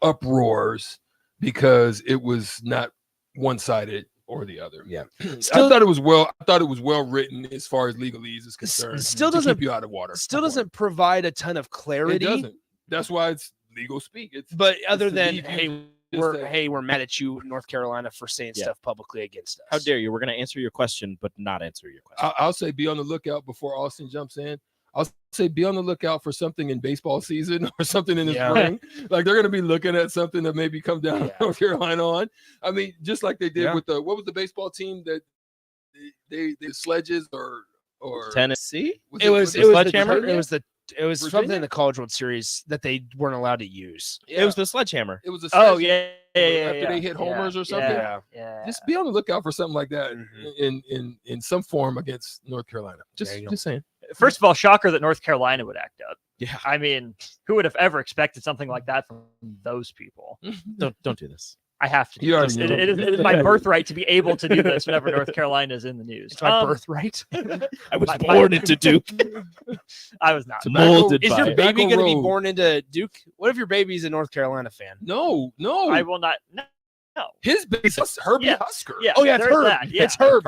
uproars because it was not one-sided or the other. Yeah. I thought it was well written as far as legalese is concerned. Still to doesn't keep you out of water. Still doesn't provide a ton of clarity. It doesn't. That's why it's legal speak. But other than we're mad at you, North Carolina, for saying stuff publicly against us. How dare you? We're going to answer your question, but not answer your question. I'll say be on the lookout before Austin jumps in. I'll say be on the lookout for something in baseball season or something in the spring. Like they're going to be looking at something that maybe come down North Carolina on. I mean, just like they did with what was the baseball team that they sledges or Tennessee? It was Virginia? something in the College World Series that they weren't allowed to use. It was the sledgehammer. It was a Oh, sledgehammer. yeah. After they hit homers or something. Yeah. Just be on the lookout for something like that in some form against North Carolina. Just saying. First of all, shocker that North Carolina would act up. Yeah. I mean, who would have ever expected something like that from those people? Don't do this. I have to. You already know. It is my birthright to be able to do this whenever North Carolina is in the news. It's my birthright. I was born into Duke. I was not. Molded Is by your it. baby going to be Road. born into Duke? What if your baby's a North Carolina fan? No. I will not. No. His base is Herbie Yeah. Husker. Yeah. Oh, yeah, it's there's Herb. that. Yeah. It's Herb.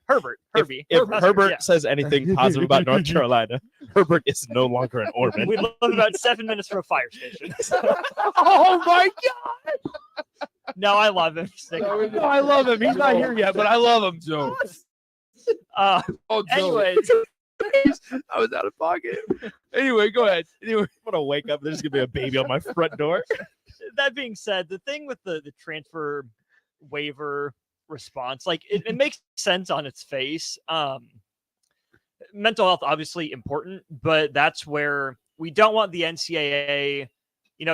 Herbie. If Husker, Herbert yeah. says anything positive about North Carolina, Herbert is no longer an Orban. We live about 7 minutes from a fire station. Oh my God! No, I love him. No, I love him. He's not here yet, but I love him, Joe. Anyways, I was out of pocket. Anyway, go ahead. Anyway, I'm gonna wake up. There's gonna be a baby on my front door. that being said, the thing with the transfer waiver response, like it makes sense on its face. Mental health obviously important, but that's where we don't want the NCAA,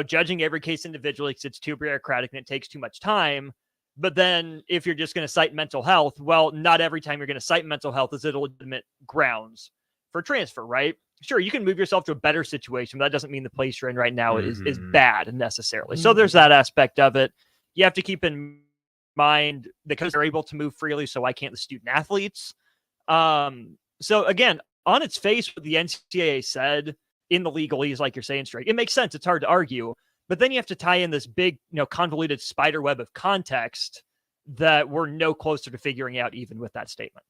judging every case individually because it's too bureaucratic and it takes too much time. But then if you're just going to cite mental health, well, not every time you're going to cite mental health is it a legitimate grounds for transfer, right? Sure, you can move yourself to a better situation, but that doesn't mean the place you're in right now is bad necessarily. So there's that aspect of it. You have to keep in mind because they're able to move freely, so why can't the student athletes? So again, on its face, what the NCAA said in the legalese, like you're saying, straight, it makes sense. It's hard to argue, but then you have to tie in this big, convoluted spider web of context that we're no closer to figuring out, even with that statement.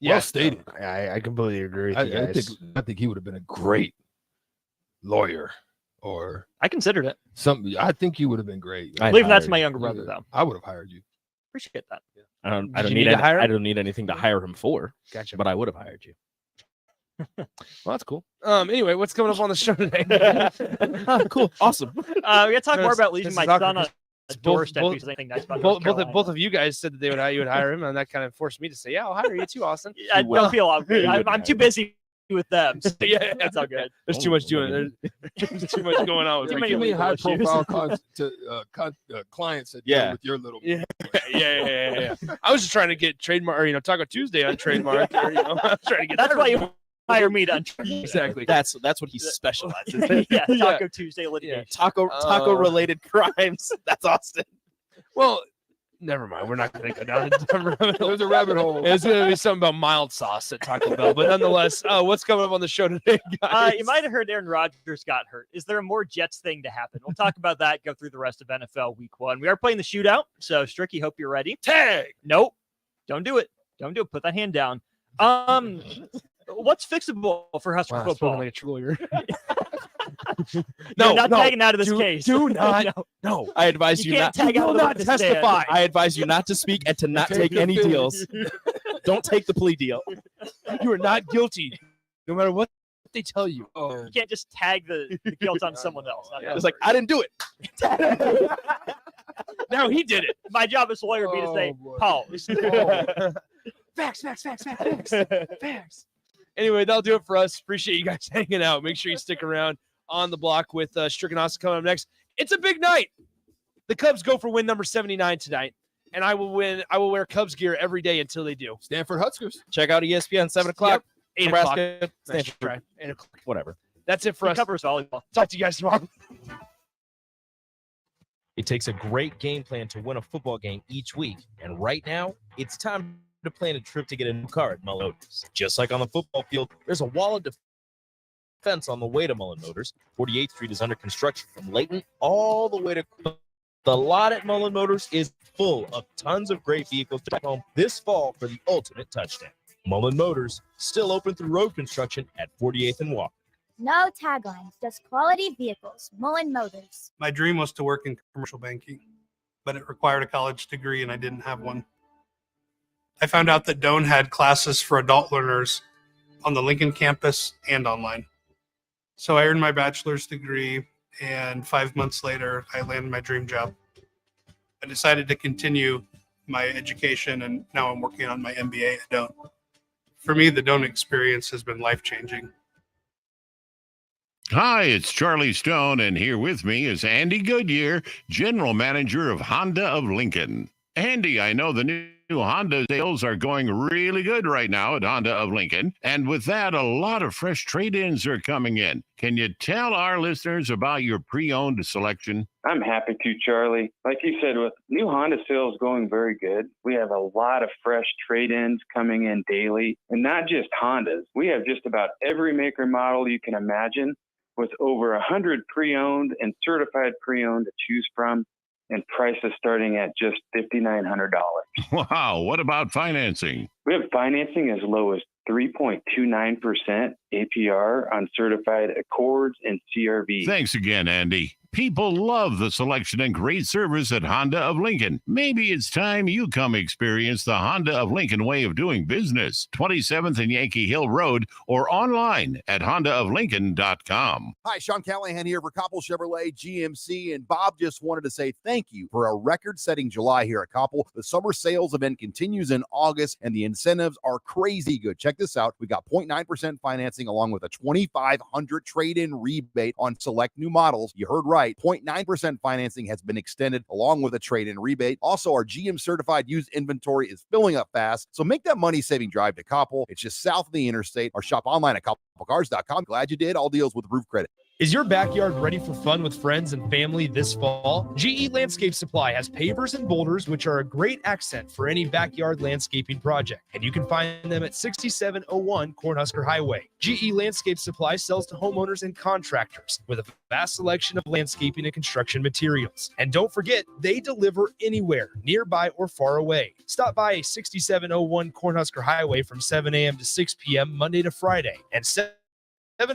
Well stated. I completely agree with you guys. I think he would have been a great lawyer, or I considered it. something. I think he would have been great. I believe that's my younger brother, though. I would have hired you. Appreciate that. I don't you need need to hire him? I don't need anything to hire him for. Gotcha. But I would have hired you. Well, that's cool. Anyway, what's coming up on the show today? Cool. Awesome. We got to talk more about This leaving is my awkward son on because a doorstep because anything nice about North Carolina. both of you guys said that you would hire him, and that kind of forced me to say, "Yeah, I'll hire you too, Austin." I don't feel obligated. I'm too busy with them. So Yeah. that's all good. There's too much doing. There's too much going on. Too With many Too many legal issues. high-profile clients that deal with your little. Yeah. I was just trying to get trademark, or Taco Tuesday on trademark. Or, I was trying to get. That's that. why you hire me to Exactly. That's what he specializes in. yeah, Taco Tuesday litigation. Taco related crimes. That's Austin. Well, Never mind. We're not going to go down a rabbit hole. There's a rabbit hole. It's going to be something about mild sauce at Taco Bell. But nonetheless, what's coming up on the show today, guys? You might have heard Aaron Rodgers got hurt. Is there a more Jets thing to happen? We'll talk about that, go through the rest of NFL Week 1. We are playing the shootout, so Stricky, hope you're ready. Tag! Nope. Don't do it. Don't do it. Put that hand down. What's fixable for Husker football? Like a true lawyer. No, not tagging out of this case. Do not. No. I advise you not. Tag out will not with the testify. stand. I advise you not to speak and to not take any deals. Don't take the plea deal. You are not guilty, no matter what they tell you. You can't just tag the guilt on someone else. It's like, I didn't do it. Now he did it. My job as a lawyer would be to say, pause. Facts. Anyway, that'll do it for us. Appreciate you guys hanging out. Make sure you stick around on the block with Strick and Austin coming up next. It's a big night. The Cubs go for win number 79 tonight, and I will wear Cubs gear every day until they do. Stanford Huskers. Check out ESPN 7 o'clock. 8 Nebraska. o'clock. Stanford. Right. 8 o'clock. Whatever. That's it for us. Covers volleyball. Talk to you guys tomorrow. It takes a great game plan to win a football game each week, and right now, it's time to plan a trip to get a new car at Mullen Motors. Just like on the football field, there's a wall of defense on the way to Mullen Motors. 48th Street is under construction from Layton all the way to the lot at Mullen Motors is full of tons of great vehicles to take home this fall for the ultimate touchdown. Mullen Motors, still open through road construction at 48th and Walker. No taglines, just quality vehicles. Mullen Motors. My dream was to work in commercial banking, but it required a college degree and I didn't have one. I found out that Doane had classes for adult learners on the Lincoln campus and online. So I earned my bachelor's degree, and 5 months later, I landed my dream job. I decided to continue my education, and now I'm working on my MBA at Doane. For me, the Doane experience has been life-changing. Hi, it's Charlie Stone, and here with me is Andy Goodyear, General Manager of Honda of Lincoln. Andy, I know the new Honda sales are going really good right now at Honda of Lincoln, and with that, a lot of fresh trade-ins are coming in. Can you tell our listeners about your pre-owned selection? I'm happy to, Charlie. Like you said, with new Honda sales going very good, we have a lot of fresh trade-ins coming in daily, and not just Hondas. We have just about every maker and model you can imagine, with over 100 pre-owned and certified pre-owned to choose from, and prices starting at just $5,900. Wow, what about financing? We have financing as low as 3.29% APR on certified Accords and CRV. Thanks again, Andy. People love the selection and great service at Honda of Lincoln. Maybe it's time you come experience the Honda of Lincoln way of doing business. 27th and Yankee Hill Road or online at hondaoflincoln.com. Hi, Sean Callahan here for Koppel Chevrolet GMC, and Bob just wanted to say thank you for a record-setting July here at Koppel. The summer sales event continues in August, and the incentives are crazy good. Check this out. We got 0.9% financing along with a $2,500 trade-in rebate on select new models. You heard right. 0.9% financing has been extended along with a trade-in rebate. Also, our GM certified used inventory is filling up fast. So make that money-saving drive to Koppel. It's just south of the interstate, or shop online at koppelcars.com. Glad you did. All deals with roof credit. Is your backyard ready for fun with friends and family this fall? GE Landscape Supply has pavers and boulders, which are a great accent for any backyard landscaping project. And you can find them at 6701 Cornhusker Highway. GE Landscape Supply sells to homeowners and contractors with a vast selection of landscaping and construction materials. And don't forget, they deliver anywhere, nearby or far away. Stop by 6701 Cornhusker Highway from 7 a.m. to 6 p.m. Monday to Friday and set